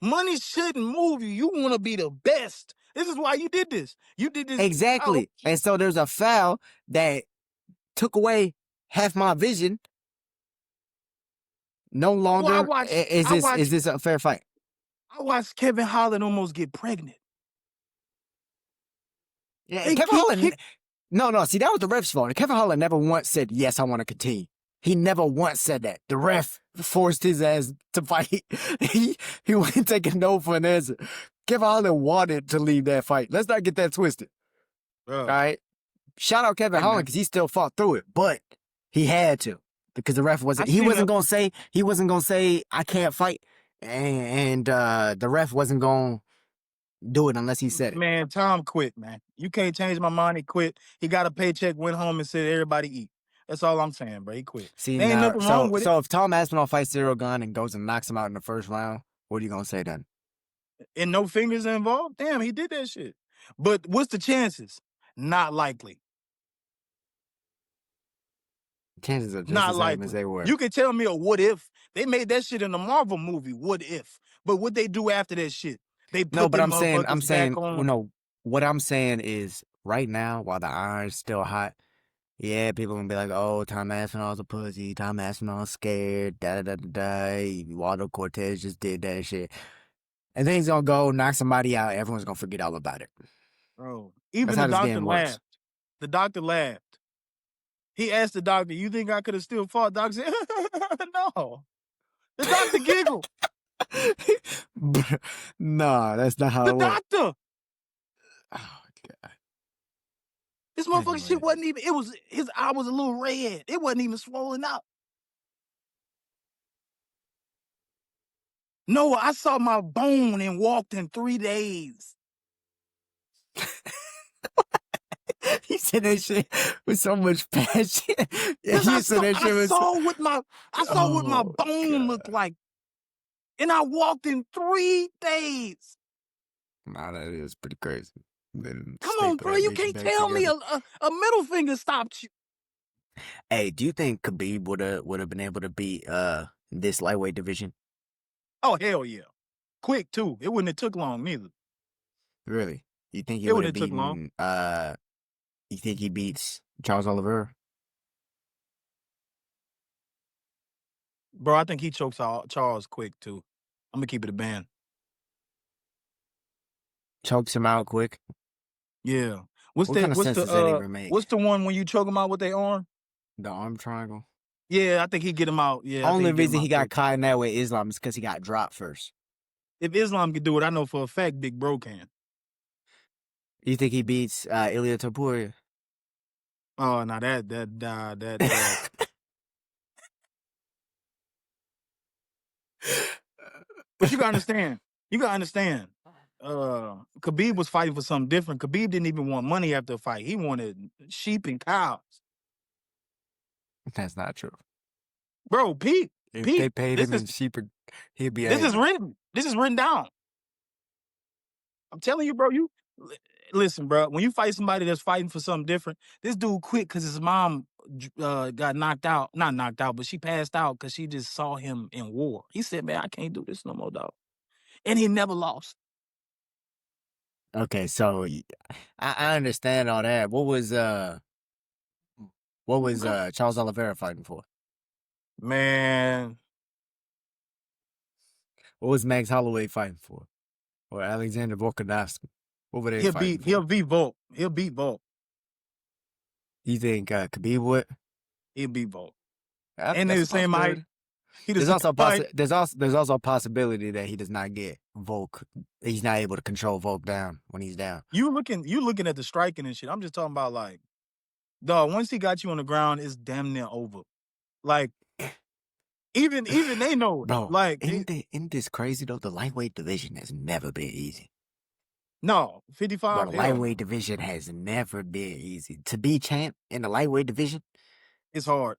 Money shouldn't move you. You want to be the best. This is why you did this. You did this. Exactly. And so there's a foul that took away half my vision. No longer is this a fair fight? I watched Kevin Holland almost get pregnant. Yeah, Kevin Holland. No. See, that was the ref's fault. Kevin Holland never once said, yes, I want to continue. He never once said that. The ref forced his ass to fight. He wouldn't take a no for an answer. Kevin Holland wanted to leave that fight. Let's not get that twisted. All right? Shout out Kevin Holland because he still fought through it, but he had to because the ref wasn't. He wasn't gonna say I can't fight, and the ref wasn't gonna do it unless he said it. Man, Tom quit, man. You can't change my mind. He quit. He got a paycheck, went home, and said, everybody eat. That's all I'm saying, bro. He quit. See, there ain't nothing wrong with it. So if Tom Aspinall fights Cyril Gane and goes and knocks him out in the first round, what are you gonna say then? And no fingers involved? Damn, he did that shit. But what's the chances? Not likely. Chances are just Not the same likely. as they were. You can tell me a what if. They made that shit in the Marvel movie, What If. But what they do after that shit? They put but I'm saying, back on. well, no, what I'm saying is right now, while the iron's still hot, yeah, people gonna be like, oh, Tom Aspinall's a pussy, Tom Aspinall's scared, Waldo Cortes just did that shit. And then he's gonna go knock somebody out, everyone's gonna forget all about it. Bro, even the doctor laughed. The doctor laughed. He asked the doctor, you think I could have still fought? Doctor said, no. The doctor giggled. No, that's not how it works. The doctor. Oh, God. This motherfucking shit wasn't even, his eye was a little red. It wasn't even swollen up. Noah, I saw my bone and walked in 3 days. He said that shit with so much passion. I saw what my bone looked like. And I walked in 3 days. Nah, that is pretty crazy. Come on, bro. You can't tell me a middle finger stopped you. Hey, do you think Khabib would have been able to beat this lightweight division? Oh, hell yeah. Quick, too. It wouldn't have took long, neither. Really? You think he It would wouldn't have have took long. beaten? You think he beats Charles Oliveira? Bro, I think he chokes out Charles quick too. I'm gonna keep it a band. Chokes him out quick. Yeah. What's What that? kind of sense does that even make? What's the one when you choke him out with their arm? The arm triangle. Yeah, I think he get him out. Yeah, I think Only he get him reason he out got quick. caught in that way Islam is because he got dropped first. If Islam can do it, I know for a fact Big Bro can. You think he beats Ilia Topuria? Oh, now that. But you gotta understand. You gotta understand. Khabib was fighting for something different. Khabib didn't even want money after the fight. He wanted sheep and cows. That's not true. Bro, Pete, If they Pete, paid him in sheep, he'd be this is angry. written. This is written down. I'm telling you, bro. Listen, bro. When you fight somebody that's fighting for something different, this dude quit because his mom got knocked out. Not knocked out, but she passed out because she just saw him in war. He said, "Man, I can't do this no more, dog." And he never lost. Okay, so I understand all that. What was Charles Oliveira fighting for? Man, What was Max Holloway fighting for? Or Alexander Volkanovski? What were they fighting he'll for? beat Volk. He'll beat Volk. You think Khabib would? He'll beat Volk. And they That's the a same height. possibility. He the There's same also height. there's also a possibility that he does not get Volk. He's not able to control Volk down when he's down. You looking at the striking and shit. I'm just talking about like, dog. Once he got you on the ground, it's damn near over. Like even they know it. Bro, Like isn't this crazy though? The lightweight division has never been easy. no Bro, 55. the Hell lightweight no. division has never been easy. To be champ in the lightweight division, It's hard.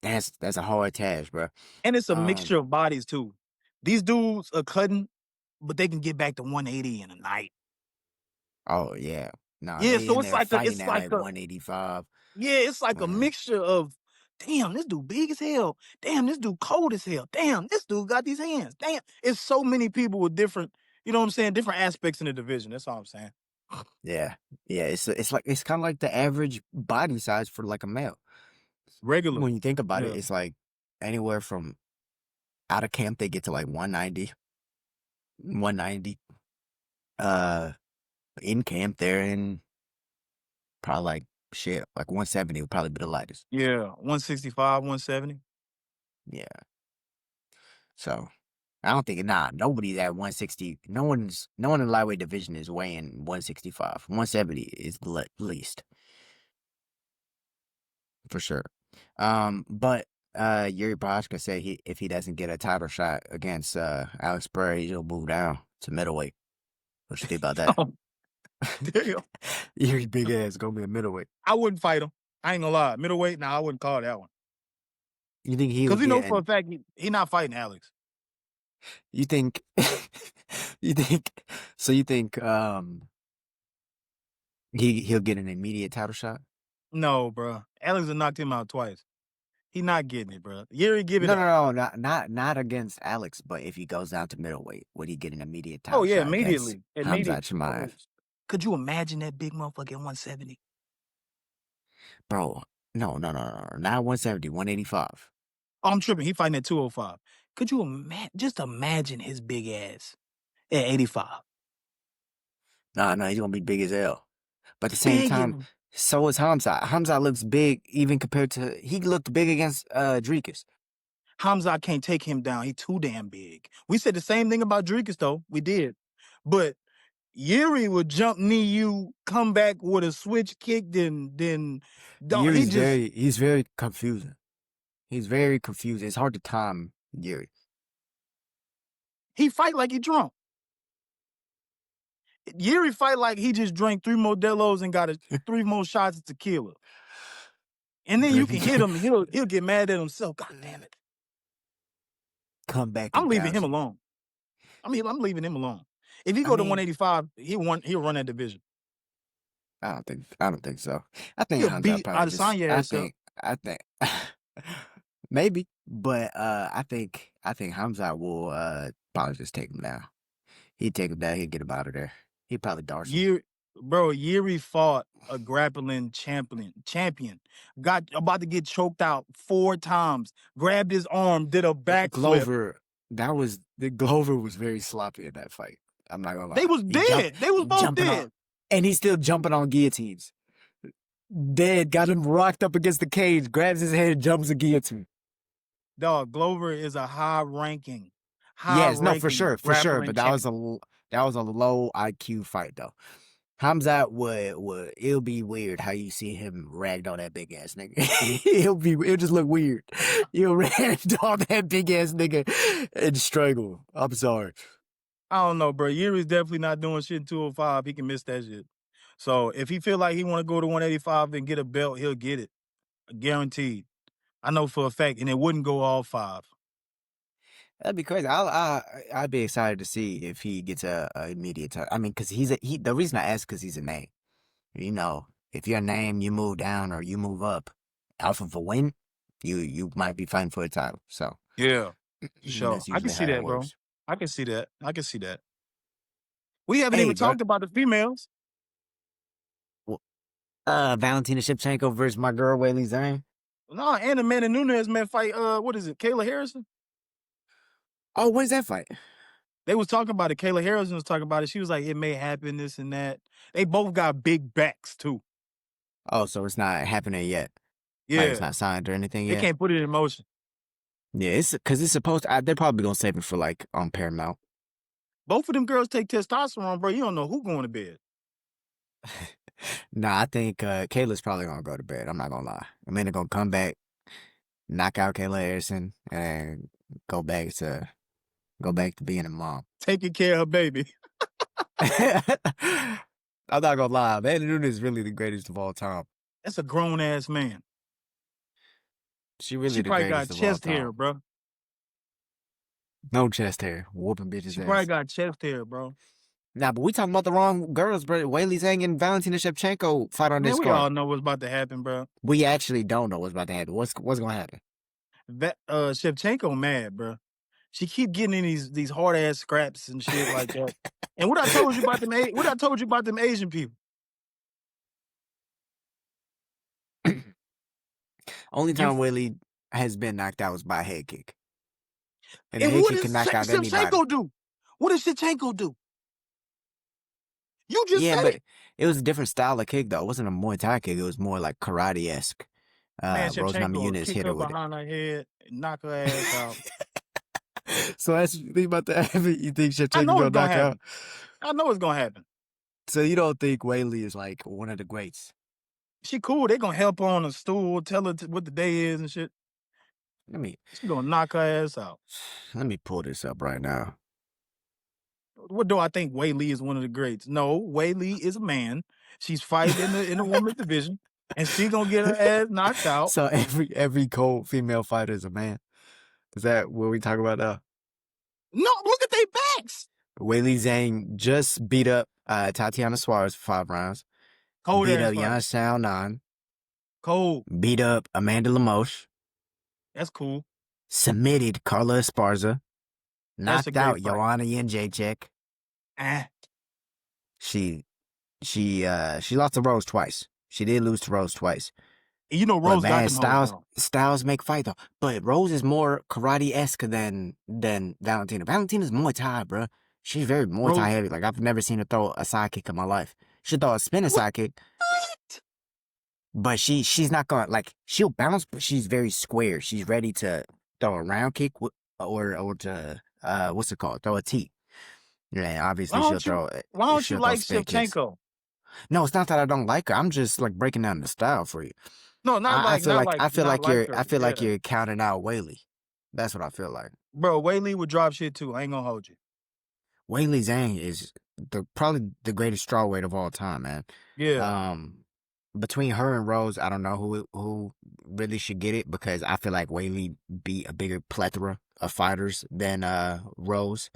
that's a hard task, bro. And it's a mixture of bodies too. These dudes are cutting, but they can get back to 180 in a night. Oh yeah. No, Yeah, they so in there fighting it's at like like a 185. yeah, it's like a Man. mixture of damn, this dude big as hell. Damn, this dude cold as hell. Damn, this dude got these hands. Damn, it's so many people with different, you know what I'm saying, different aspects in the division. That's all I'm saying. Yeah. Yeah, it's kind of like the average body size for like a male. Regular. When you think about it, Yeah. it's like anywhere from out of camp they get to like 190. 190. In camp they're in probably like shit, like 170 would probably be the lightest. Yeah. 165, 170. Yeah. So I don't think nobody's at 160. No one in the lightweight division is weighing 165. 170 is the least. For sure. But Jiri Prochazka said if he doesn't get a title shot against Alex Pereira, he'll move down to middleweight. What you think about that? Oh, damn. Yuri's big ass gonna be a middleweight. I wouldn't fight him. I ain't gonna lie. Middleweight, nah, I wouldn't call that one. You think he'll Because we get know for a an fact he not fighting Alex. you think you think so you think he'll get an immediate title shot? No, bro. Alex has knocked him out twice. He not getting it, bro. Yuri, give it No, up. no, no, not against Alex, but if he goes down to middleweight, would he get an immediate Oh, title yeah, shot against immediately. Hamzat Immediately. Oh. Chimaev? Could you imagine that big motherfucker at 170? Bro, no, not 170, 185. Oh, I'm tripping. He fighting at 205. Could you just imagine his big ass at 85? No, he's gonna be big as hell. But at the same Big. time, so is Hamzat. Hamzat looks big even compared to he looked big against Dricus. Hamza can't take him down. He too damn big. We said the same thing about Dricus, though. We did. But Yuri would jump knee you, come back with a switch kick, then dog, He's very confusing. He's very confusing. It's hard to time Yuri. he fight like he drunk. Yuri fight like he just drank 3 Modelo's and got 3 more shots of tequila. And then you can hit him, he'll get mad at himself. God damn it. Come back I'm and leaving bounce him you. alone. I'm leaving him alone. If he I go to mean, 185, he'll run that division. I don't think so. I think He'll Hamzat beat probably just Adesanya ass up. I think maybe, but I think Hamzat will probably just take him down. He'd take him down, he'd get him out of there. He probably Darcy. Jiri fought a grappling champion. Got about to get choked out 4 times. Grabbed his arm, did a backflip. Glover was very sloppy in that fight. I'm not gonna They lie. was dead. They was both Jumping on, dead. and he's still jumping on guillotines. Dead, got him rocked up against the cage, grabs his head, jumps a guillotine. Dog, Glover is a high-ranking Yes, no, for sure, grappling but champion. that was a low IQ fight though. Hamzat would it'll be weird how you see him ragged on that big ass nigga. It'll just look weird. He'll ragged on that big ass nigga and strangle. I'm sorry. I don't know, bro. Yuri's definitely not doing shit in 205. He can miss that shit. So if he feel like he want to go to 185 and get a belt, he'll get it. Guaranteed. I know for a fact, and it wouldn't go all 5. That'd be crazy. I'd be excited to see if he gets a immediate title. I mean, because the reason I ask because he's a name. You know, if you're a name, you move down or you move up. Off of a win, you might be fighting for a title. So yeah, sure. That's I can usually see how that that, bro. works. I can see that. I can see that. We haven't Hey, even bro. talked about the females. Valentina Shevchenko versus my girl Weili Zhang. No, and Amanda Nunes man fight. What is it? Kayla Harrison. Oh, when's that fight? They was talking about it. Kayla Harrison was talking about it. She was like, it may happen, this and that. They both got big backs too. Oh, so it's not happening yet. Yeah, like it's not signed or anything they yet. can't put it in motion. Yeah, it's because it's supposed to. They're probably gonna save it for like on Paramount. Both of them girls take testosterone, bro. You don't know who going to bed. Nah, I think Kayla's probably gonna go to bed. I'm not gonna lie. Amanda gonna come back, knock out Kayla Harrison, and go back to being a mom. Taking care of her baby. I'm not gonna lie, Amanda Nunes is really the greatest of all time. That's a grown ass man. She really She the probably got greatest of all chest time. hair, bro. No chest hair, whooping bitches She ass. probably got chest hair, bro. Nah, but we talking about the wrong girls, bro. Weili Zhang and Valentina Shevchenko fight on this Man, we card. all know what's about to happen, bro. We actually don't know what's about to happen. What's gonna happen? Shevchenko mad, bro. She keep getting in these hard ass scraps and shit like that. And what I told you about them Asian people. Only time Weili has been knocked out was by a head kick. And what does Shevchenko do? What does Shevchenko do? You just said but it was a different style of kick though. It wasn't a Muay Thai kick. It was more like karate-esque. Man, Rose Shevchenko Namajunas kick hit her her with behind her head, knock her ass out. So that's the thing about the you think Shevchenko I know it's gonna knock happen. out? I know it's gonna happen. So you don't think Weili is like one of the greats? She cool. They gonna help her on a stool, tell her what the day is and shit. She gonna knock her ass out. Let me pull this up right now. What do I think? Weili is one of the greats. No, Weili is a man. She's fighting in the women's division, and she gonna get her ass knocked out. So every cold female fighter is a man. Is that what we talk about now? No, look at their backs. Weili Zhang just beat up Tatiana Suarez for 5 rounds. Cold beat ass up Yan Xiaonan. Cold. Beat up Amanda Lemos. That's cool. Submitted Carla Esparza. Knocked out fight. Joanna Jędrzejczyk. She lost to Rose twice. She did lose to Rose twice. You know, Rose got them Styles make fight though. But Rose is more karate-esque than Valentina. Valentina's Muay Thai, bro. She's very Muay Thai heavy. Like I've never seen her throw a sidekick in my life. She'll throw a spinning sidekick. But she's not gonna like she'll bounce, but she's very square. She's ready to throw a round kick or to what's it called? Throw a T. Yeah, obviously she'll throw. Why don't you like Shevchenko? No, it's not that I don't like her. I'm just like breaking down the style for you. No, I feel like you're counting out Weili. That's what I feel like. Bro, Weili would drop shit too. I ain't gonna hold you. Weili Zhang is probably the greatest strawweight of all time, man. Yeah. Between her and Rose, I don't know who really should get it because I feel like Weili beat a bigger plethora of fighters than Rose.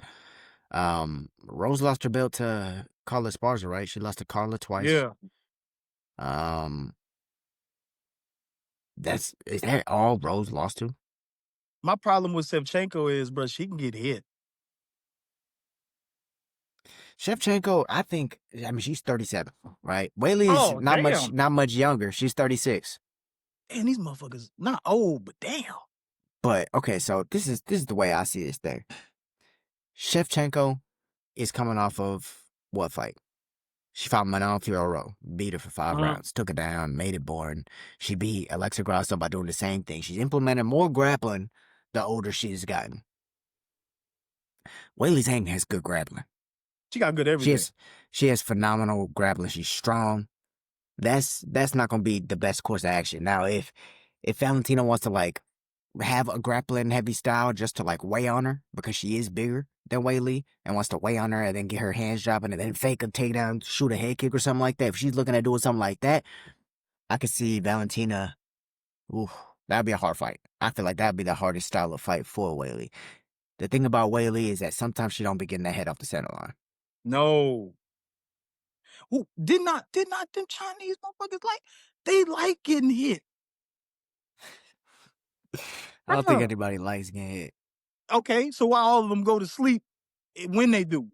Rose lost her belt to Carla Esparza, right? She lost to Carla twice. Yeah. Is that all Rose lost to? My problem with Shevchenko is, bro, she can get hit. Shevchenko, I think. I mean, she's 37, right? Weili's Oh, damn. not much younger. She's 36. And these motherfuckers not old, but damn. But okay, so this is the way I see this thing. Shevchenko is coming off of what fight? She fought Manon Fiorot, beat her for 5 rounds, took her down, made it boring. She beat Alexa Grasso by doing the same thing. She's implemented more grappling the older she's gotten. Weili Zhang has good grappling. She got good everything. She has phenomenal grappling. She's strong. That's not gonna be the best course of action. Now, if Valentina wants to like have a grappling heavy style just to like weigh on her because she is bigger than Weili and wants to weigh on her and then get her hands dropping and then fake a takedown, shoot a head kick or something like that. If she's looking at doing something like that, I could see Valentina. Ooh, that'd be a hard fight. I feel like that'd be the hardest style of fight for Weili. The thing about Weili is that sometimes she don't be getting that head off the center line. No. Ooh, did not them Chinese motherfuckers they like getting hit. I don't think anybody likes getting hit. Okay, so why all of them go to sleep when they do?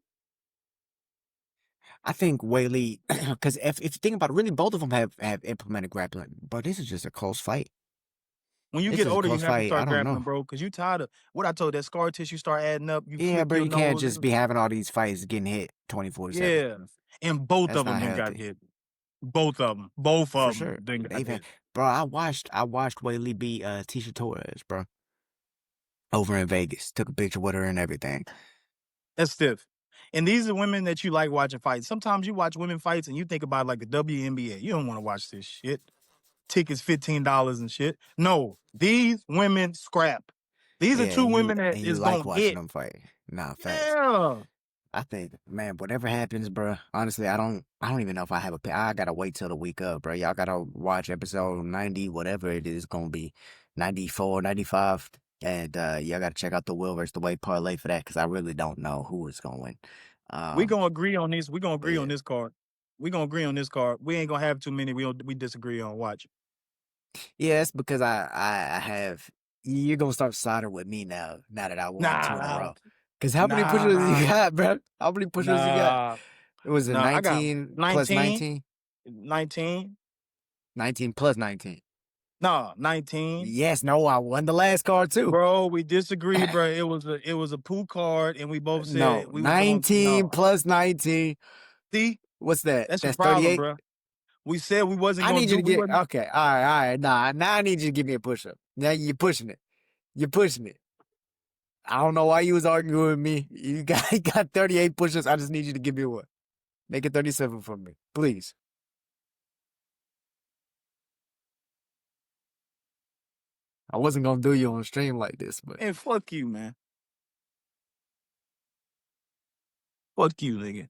I think Weili, because if you think about it, really both of them have implemented grappling, but this is just a close fight. When you This get is a older, you close have to fight. I start don't grappling, know. bro, because you tired of what I told that scar tissue start adding up. You Yeah, flick bro, your you can't nose. just be having all these fights getting hit 24/7. Yeah, and both That's of them not then got healthy. hit. Both of them. Both For of them sure. then got hit. Bro, I watched Weili beat Tisha Torres, bro, over in Vegas. Took a picture with her and everything. That's stiff. And these are women that you like watching fights. Sometimes you watch women fights and you think about like the WNBA. You don't want to watch this shit. Tickets $15 and shit. No, these women scrap. These are Yeah, two women that you is like gonna watching hit. them fight. Nah, facts. Yeah. I think, man, whatever happens, bro. Honestly, I don't even know if I have a pick. I gotta wait till the week up, bro. Y'all gotta watch episode 90, whatever it is gonna be, 94, 95, and y'all gotta check out the Will versus the Way parlay for that because I really don't know who is gonna win. We gonna agree on this. We gonna But agree yeah, on this card. We gonna agree on this card. We ain't gonna have too many we disagree on. Watch. yeah, that's because I have. You're gonna start siding with me now. Now that I won two in a Nah, row. Because how many pushers you nah, got, bro? How many pushers you got? nah, It was a nah. I got 19 plus 19, 19, 19. 19 plus 19. Nah, 19. Yes, no, I won the last card too. Bro, we disagree, bro. It was a poo card, and we both said No, we was going 19 no. plus 19. See, What's that? that's your That's problem, 38. bro. We said we wasn't I gonna need you do. to We get wasn't. okay. All right. Nah, now I need you to give me a push up. Now you're pushing it. You're pushing it. I don't know why you was arguing with me. You got 38 push-ups. I just need you to give me one. Make it 37 for me, please. I wasn't gonna do you on stream like this, but And fuck you, man. Fuck you, nigga.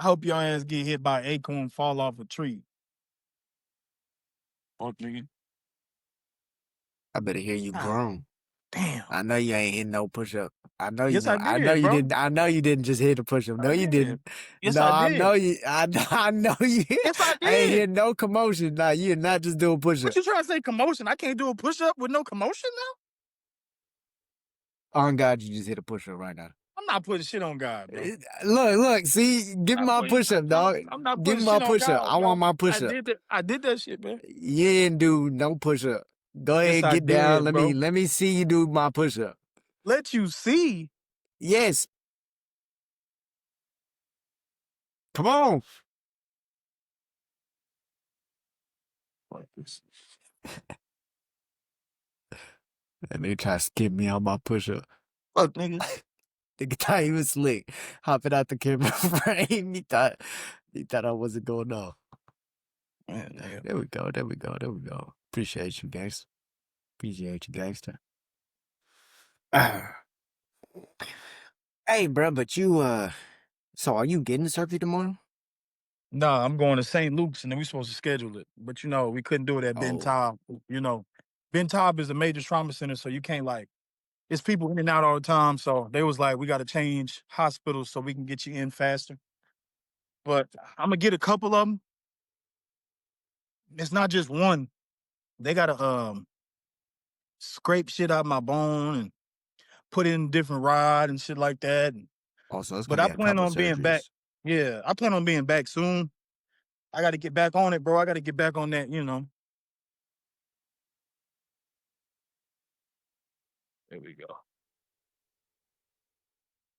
I hope your ass get hit by an acorn, fall off a tree. Fuck nigga. I better hear you Ah, groan. damn. I know you ain't hitting no push-up. I know you Yes, I know. I know did, you bro. didn't. I know you didn't just hit a push-up. No, I you did. didn't. Yes, No, I I know did. you. I know you. Yes, I I ain't did. hearing no commotion. Nah, you're not just doing push-up. What you trying to say? Commotion? I can't do a push up with no commotion now. On God, you just hit a push-up right now. I'm not putting shit on God, bro. Look. See, give me my push-up, dog. I'm not Give putting me my shit on push-up. God, I want bro. my push-up. I did that shit, man. You didn't do no push-up. Go Yes, ahead, I get down. did, bro. Let me see you do my push-up. Let you see. Yes. Come on. And they try to skip me on my push-up. Fuck, nigga. The guy he was slick, hopping out the camera frame. He thought I wasn't going off. Man, There we go. Appreciate you, gangster. Hey, bro, but you so are you getting surgery tomorrow? Nah, I'm going to St. Luke's and then we supposed to schedule it. But we couldn't do it at Ben Oh, Taub. Ben Taub is a major trauma center, so you can't it's people in and out all the time. So they was like, we got to change hospitals so we can get you in faster. But I'm gonna get a couple of them. It's not just one. they gotta scrape shit out my bone and put in different rod and shit like that. Also, it's But gonna I be a plan couple on being back. surgeries. Yeah, I plan on being back soon. I got to get back on it, bro. I got to get back on that. There we go.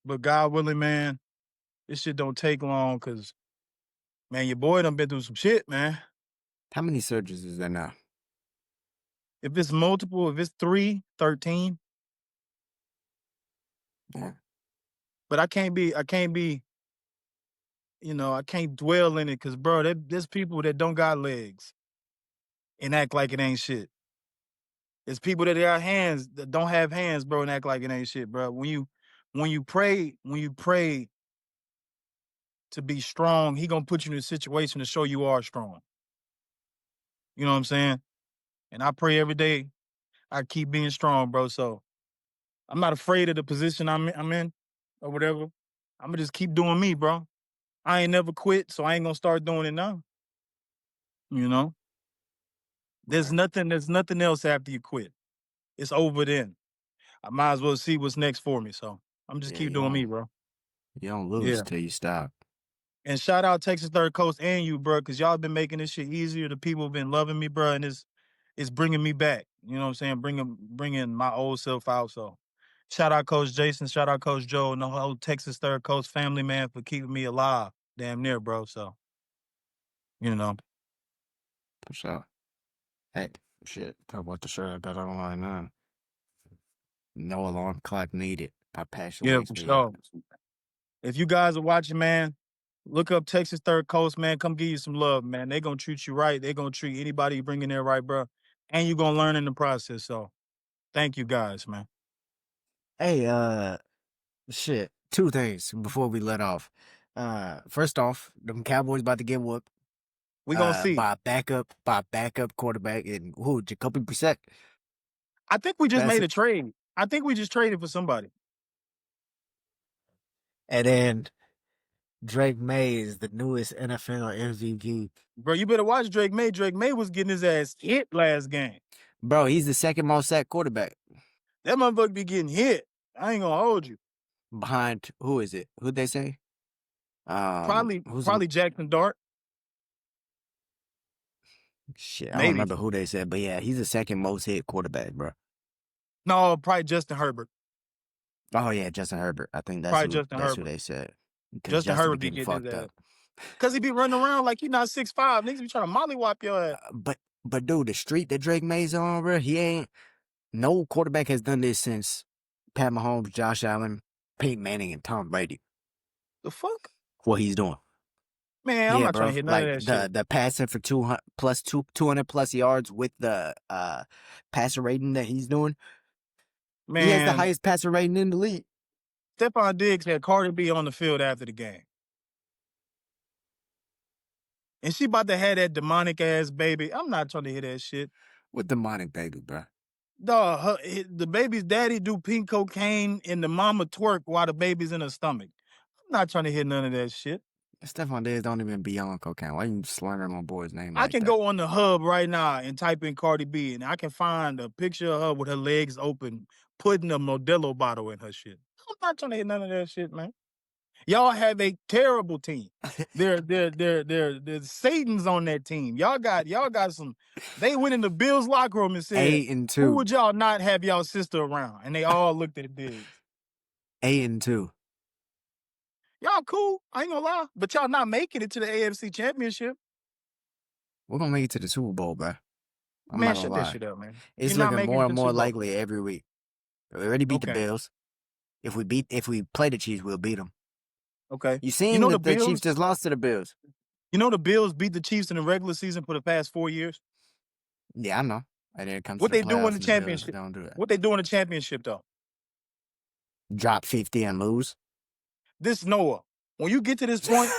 But God willing, man, this shit don't take long because, man, your boy done been through some shit, man. How many surgeries is there now? If it's multiple, if it's 3, 13. Yeah. But I can't be, I can't dwell in it because, bro, there's people that don't got legs and act like it ain't shit. There's people that got hands that don't have hands, bro, and act like it ain't shit, bro. When you pray to be strong, he gonna put you in a situation to show you are strong. You know what I'm saying? And I pray every day I keep being strong, bro. So I'm not afraid of the position I'm in or whatever. I'm gonna just keep doing me, bro. I ain't never quit, so I ain't gonna start doing it now. You know, there's Right. nothing else after you quit. It's over then. I might as well see what's next for me. So I'm just Yeah, keep doing me, bro. you don't lose Yeah. till you stop. And shout out Texas Third Coast and you, bro, because y'all been making this shit easier. The people have been loving me, bro, and it's bringing me back. You know what I'm saying? Bringing my old self out. So shout out Coach Jason, shout out Coach Joe, and the whole Texas Third Coast family, man, for keeping me alive. Damn near, bro. So, you know. For sure. Hey, shit. Talk about the shirt I got on right now. No alarm clock needed. My passion Yeah, wakes for me up. sure. If you guys are watching, man, look up Texas Third Coast, man. Come give you some love, man. They gonna treat you right. They gonna treat anybody you bring in there right, bro. And you gonna learn in the process. So thank you guys, man. Hey, shit. Two things before we let off. First off, them Cowboys about to get whooped. We gonna see. By backup quarterback and who? Jacoby Brissett. I think we just That's made a it. trade. I think we just traded for somebody. And then Drake May is the newest NFL MVP. Bro, you better watch Drake May. Drake May was getting his ass hit last game. Bro, he's the second most sacked quarterback. That motherfucker be getting hit. I ain't gonna hold you. Behind who is it? Who'd they say? Probably, Who's the probably Jackson Dart. shit? I don't Maybe. remember who they said, but yeah, he's the second most hit quarterback, bro. No, probably Justin Herbert. Oh yeah, Justin Herbert. I think Probably Justin that's who Herbert. they said. Because Justin Justin be Herbert be getting getting his fucked ass. up. Cause he be running around like he not 6'5". Niggas be trying to mollywop your ass. But dude, the street that Drake May's on, bro, he ain't no quarterback has done this since Pat Mahomes, Josh Allen, Peyton Manning, and Tom Brady. The fuck? What he's doing. Man, I'm Yeah, not trying bro. to hit none of Like that shit. the passing for 200 plus yards with the passer rating that he's doing. He has the Man, highest passer rating in the league. Stephon Diggs had Cardi B on the field after the game. And she about to have that demonic ass baby. I'm not trying to hear that shit. With demonic baby, bro. Dog, the baby's daddy do pink cocaine and the mama twerk while the baby's in her stomach. I'm not trying to hear none of that shit. Stephon Diggs don't even be on cocaine. Why you slandering my boy's name I like can that? go on the hub right now and type in Cardi B, and I can find a picture of her with her legs open, putting a Modelo bottle in her shit. I'm not trying to hear none of that shit, man. Y'all have a terrible team. They're Satan's on that team. Y'all got some. They went in the Bills locker room and said, 8-2. "Who would y'all not have y'all sister around?" And they all looked at Diggs. 8-2. Y'all cool. I ain't gonna lie, but y'all not making it to the AFC Championship. We're gonna make it to the Super Bowl, bro. I'm Man, not gonna shut that lie. shit up, man. It's You're not looking making more it and to the more Super Bowl. likely every week. We already beat the Okay, Bills. If we play the Chiefs, we'll beat them. okay. You You seen know the that the Chiefs Bills. just lost to the Bills? You know the Bills beat the Chiefs in the regular season for the past 4 years. Yeah, I know. And then it comes to What the they do in playoffs the and the Bills championship? don't do that. What they do in the championship though? Drop 50 and lose. This Noah. When you get to this point,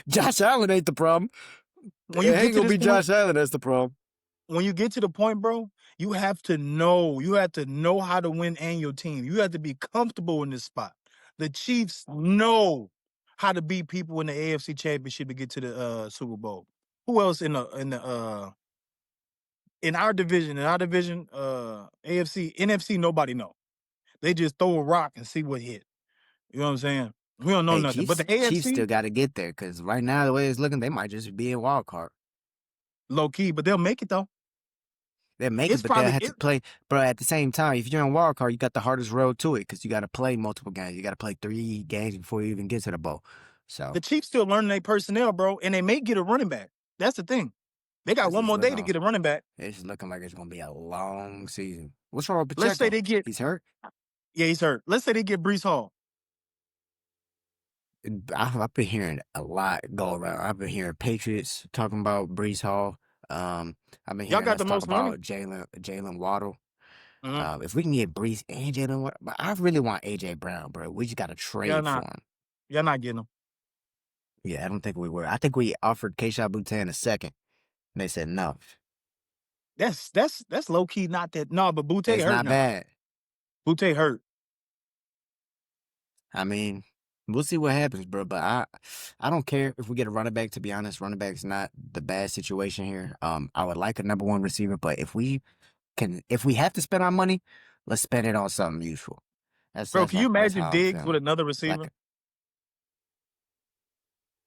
Josh Allen ain't the problem. when It you get ain't to gonna this be point, Josh Allen that's the problem. when you get to the point, bro, you have to know. You have to know how to win and your team. You have to be comfortable in this spot. The Chiefs know how to beat people in the AFC Championship to get to the Super Bowl. Who else in the in our division, AFC, NFC, nobody know. They just throw a rock and see what hit. You know what I'm saying? We don't know Hey, nothing. But the Chiefs AFC, still got to get there because right now the way it's looking, they might just be in wild card. low key, but they'll make it though. They'll make it, It's but they'll probably have to play. But at the same time, if you're in wild card, you got the hardest road to it because you got to play multiple games. You got to play 3 games before you even get to the bowl. So the Chiefs still learning their personnel, bro, and they may get a running back. That's the thing. They got this one is more day looking, to get a running back. it's looking like it's gonna be a long season. What's wrong with Let's say Pacheco? they get, He's hurt. yeah, he's hurt. Let's say they get Brees Hall. I've been hearing a lot go around. I've been hearing Patriots talking about Brees Hall. I've been Y'all hearing got us the talk most money. about Jalen Waddle. Uh-huh. If we can get Brees and Jalen Waddle, but I really want AJ Brown, bro. We just got to Y'all trade for not. him. Y'all not getting them. Yeah, I don't think we were. I think we offered Keisha Boutin a second, and they said no. That's low key not that. No, but Butte It's hurt not now. bad. Butte hurt. I mean, we'll see what happens, bro. But I don't care if we get a running back. To be honest, running back's not the bad situation here. I would like a number 1 receiver, but if we have to spend our money, let's spend it on something useful. Bro, can you That's imagine how I'm Diggs with feeling. another Like, receiver?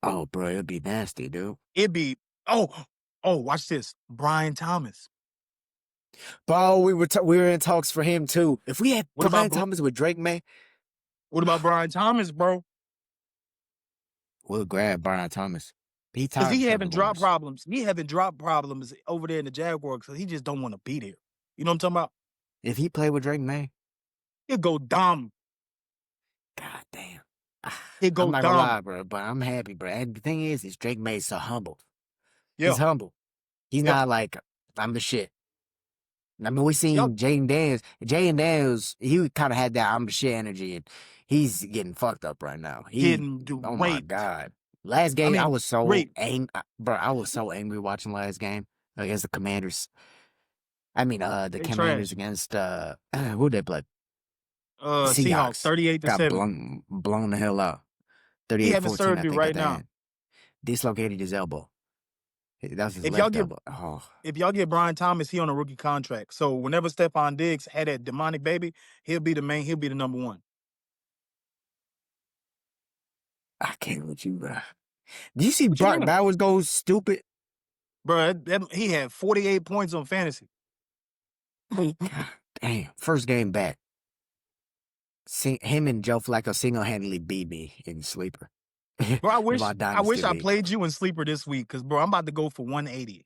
oh, bro, it'd be nasty, dude. It'd be, watch this. Brian Thomas. Bro, we were in talks for him too. If we had What about Brian Thomas with Drake May, Brian Thomas, bro? we'll grab Brian Thomas. He Because tired he of having Trevor drop Lawrence. problems. He having drop problems over there in the Jaguars, so he just don't want to be there. You know what I'm talking about? If he played with Drake May, He'll go dumb. god damn. He'll I'm go not gonna dumb. lie, bro, but I'm happy, bro. And the thing is Drake May's so humble. Yeah, He's humble. He's yeah. not like, I'm the shit. I mean, we Y'all seen Jaden Daniels. Jaden Daniels, he kind of had that I'm the shit energy, and he's getting fucked up right now. getting Oh my raped. God. Last I game, I mean, was so raped. angry. Bro, I was so angry watching last game against the Commanders. I mean, the They Commanders trash. against, who they play? Seahawks, Seahawks. 38-7. Got blown the hell out. He having 38-14, I surgery think, at right the now. end. Dislocated his elbow. That was his If y'all left get elbow. Oh, if y'all get Brian Thomas, he on a rookie contract. So whenever Stephon Diggs had that demonic baby, he'll be the main. He'll be the number 1. I can't with you, bro. Do you see What you Brock mean, Bowers go stupid? bro? He had 48 points on fantasy. God damn. First game back. Him and Joe Flacco single-handedly beat me in sleeper. Bro, I In wish my dynasty I league. played you in sleeper this week because bro, I'm about to go for 180.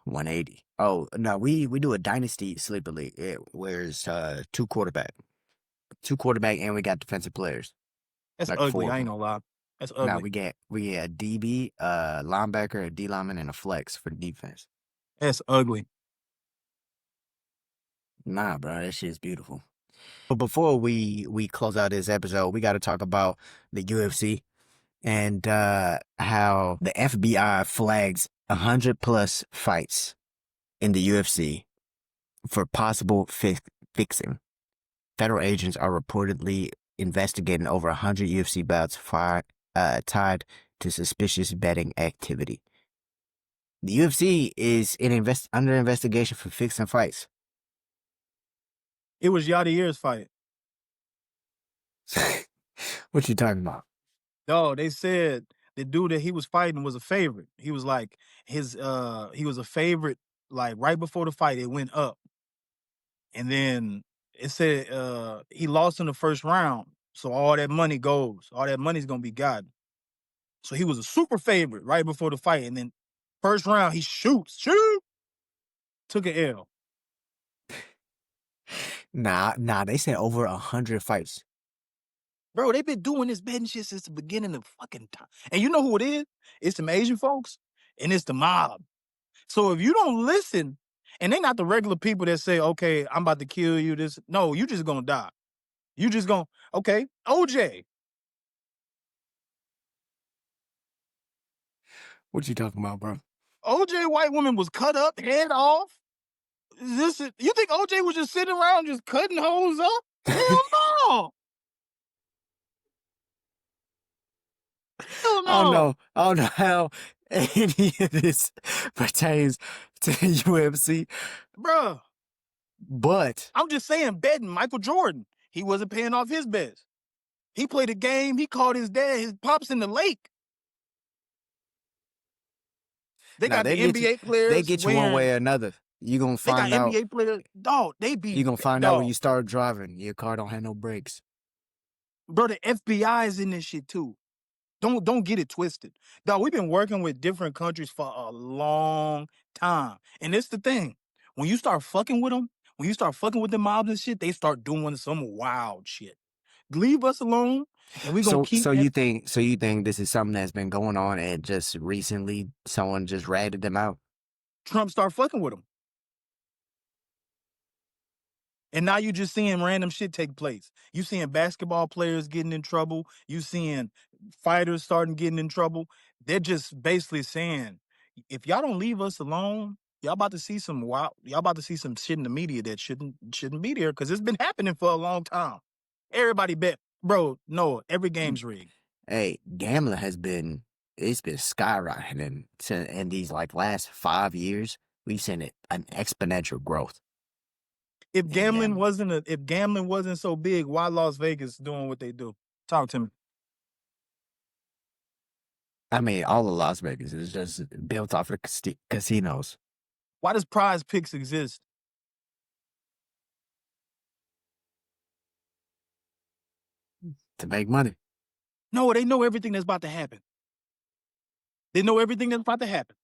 180. Oh, no, we do a dynasty sleeper league. Where it's 2 quarterback. 2 quarterback and we got defensive players. That's Like 4 ugly. of I ain't them. gonna lie. That's Now ugly. we get a DB, linebacker, a D lineman, and a flex for the defense. That's ugly. Nah, bro, that shit's beautiful. But before we close out this episode, we got to talk about the UFC and how the FBI flags 100+ fights in the UFC for possible fixing. Federal agents are reportedly investigating over 100 UFC bouts tied to suspicious betting activity. The UFC is under investigation for fixing fights. It was Yadier's fight. What you talking about? No, they said the dude that he was fighting was a favorite. He was like he was a favorite like right before the fight. It went up. And then it said he lost in the first round. So all that money goes. All that money's gonna be gotten. So he was a super favorite right before the fight. And then first round, he shoots, took an L. Nah, they said over 100 fights. Bro, they've been doing this betting shit since the beginning of fucking time. And you know who it is? It's them Asian folks and it's the mob. So if you don't listen, and they not the regular people that say, okay, I'm about to kill you, this. No, you just gonna die. You just gonna, okay, OJ. What you talking about, bro? OJ white woman was cut up, head off. You think OJ was just sitting around just cutting hoes up? Hell no. Hell I don't no. know. I don't know how. any of this pertains to UFC, Bruh, but I'm just saying, betting Michael Jordan, he wasn't paying off his bets. He played a game. He called his dad, his pops in the lake. They now got the NBA they players get you one way wearing. or another. You gonna They got find out. NBA players. Dog, they be You gonna find out when dog. you start driving. Your car don't have no brakes. Bro, the FBI is in this shit too. Don't get it twisted. Dog, we've been working with different countries for a long time. And it's the thing. When you start fucking with them, when you start fucking with the mobs and shit, they start doing some wild shit. Leave us alone, and we gonna keep that. So you think this is something that's been going on and just recently someone just ratted them out? Trump start fucking with them. And now you just seeing random shit take place. You seeing basketball players getting in trouble. You seeing fighters starting getting in trouble. They're just basically saying, if y'all don't leave us alone, y'all about to see some wild. Y'all about to see some shit in the media that shouldn't be there because it's been happening for a long time. Everybody bet, bro. No, every game's rigged. Hey, gambling it's been skyrocketing in these like last 5 years. We've seen an exponential growth If in gambling gambling. wasn't so big, why Las Vegas doing what they do? Talk to me. I mean, all of Las Vegas is just built off of casinos Why does Prize Picks exist? to make money. No, they know everything that's about to happen. They know everything that's about to happen.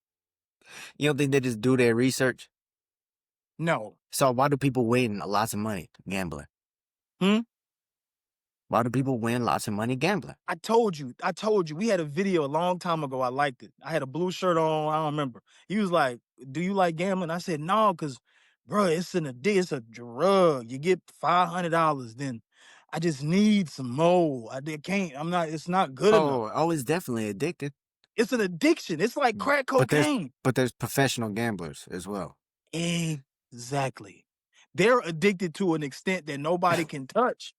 You don't think they just do their research? No. So why do people win lots of money gambling? Hmm? Why do people win lots of money gambling? I told you. We had a video a long time ago. I liked it. I had a blue shirt on. I don't remember. He was like, "Do you like gambling?" I said, "No, because, bro, it's it's a drug. You get $500, then I just need some more. Can't. I'm not. It's not good enough. Oh, it's definitely addictive. It's an addiction. It's like crack But cocaine." there's professional gamblers as well. Exactly. They're addicted to an extent that nobody can touch.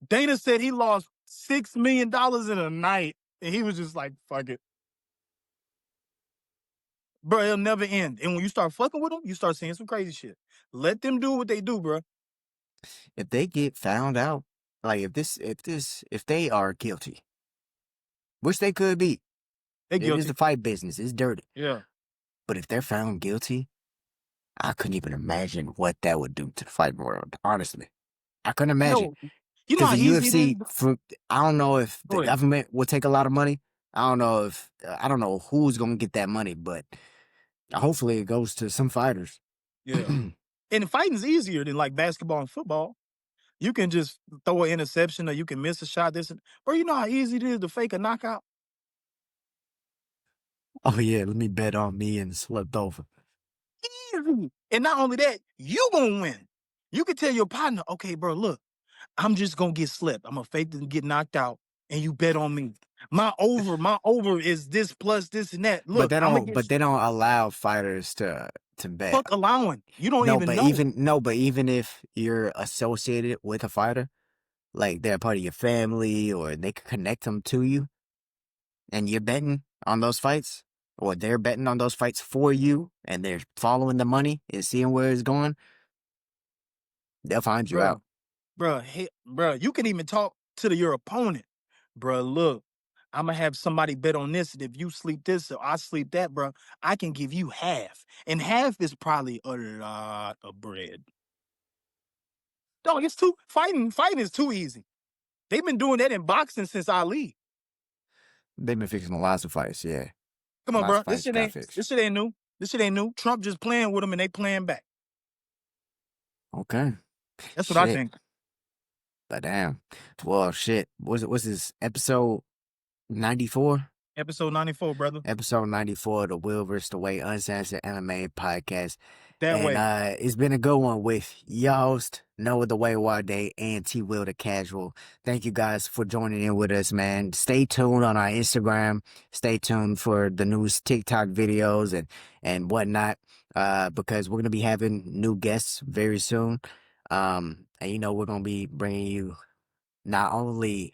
Dana said he lost $6 million in a night, and he was just like, "Fuck it, bro. It'll never end." And when you start fucking with them, you start seeing some crazy shit. Let them do what they do, bro. If they get found out, like if they are guilty, which they could be, They it is guilty. the fight business. It's dirty. Yeah. But if they're found guilty, I couldn't even imagine what that would do to the fight world. Honestly, I couldn't imagine No, you know because how the easy it is. UFC. I don't know if Go the ahead. government will take a lot of money. I don't know who's gonna get that money, but hopefully it goes to some fighters. Yeah. And fighting's easier than like basketball and football. You can just throw an interception or you can miss a shot. Bro, you know how easy it is to fake a knockout? Oh yeah, let me bet on me and slipped over. Easy. And not only that, you gonna win. You can tell your partner, okay, bro, look, I'm just gonna get slipped. I'm gonna fake and get knocked out, and you bet on me. My over is this plus this and that. Look, I'm gonna get But they don't allow fighters to bet. fuck allowing. You don't even know. But even if you're associated with a fighter, like they're part of your family or they could connect them to you, and you're betting on those fights, or they're betting on those fights for you, and they're following the money and seeing where it's going, they'll find you out. Bro, you can even talk to your opponent. Bro, look, I'm gonna have somebody bet on this, and if you sleep this or I sleep that, bro, I can give you half. And half is probably a lot of bread. Dog, it's too fighting is too easy. They've been doing that in boxing since Ali. They've been fixing lots of fights, yeah. Come on, Lots bro. of fights got fixed. This shit ain't new. This shit ain't new. Trump just playing with them and they playing back. Okay. That's what I Shit. think. But damn. Well, shit. What's this episode 94? Episode 94, brother. Episode 94 of the Will vs. the Way Uncensored MMA podcast. That And way. it's been a good one with your host, Noah the Way Day, and T Will the Casual. Thank you guys for joining in with us, man. Stay tuned on our Instagram. Stay tuned for the new TikTok videos and whatnot, because we're gonna be having new guests very soon. And we're gonna be bringing you not only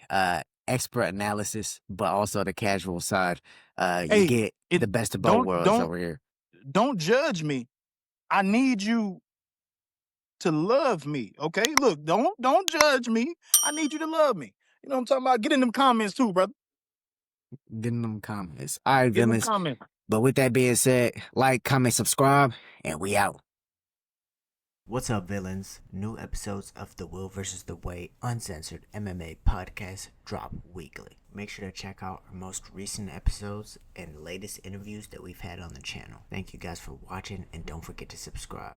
expert analysis, but also the casual side. You Hey, get the best of both don't worlds don't over here. don't judge me. I need you to love me. Okay, look, don't judge me. I need you to love me. You know what I'm talking about? Get in them comments too, brother. Get in them comments. All right, Get in them villains. comments. But with that being said, like, comment, subscribe, and we out. What's up, villains? New episodes of The Will vs. The Way Uncensored MMA podcast drop weekly. Make sure to check out our most recent episodes and latest interviews that we've had on the channel. Thank you guys for watching, and don't forget to subscribe.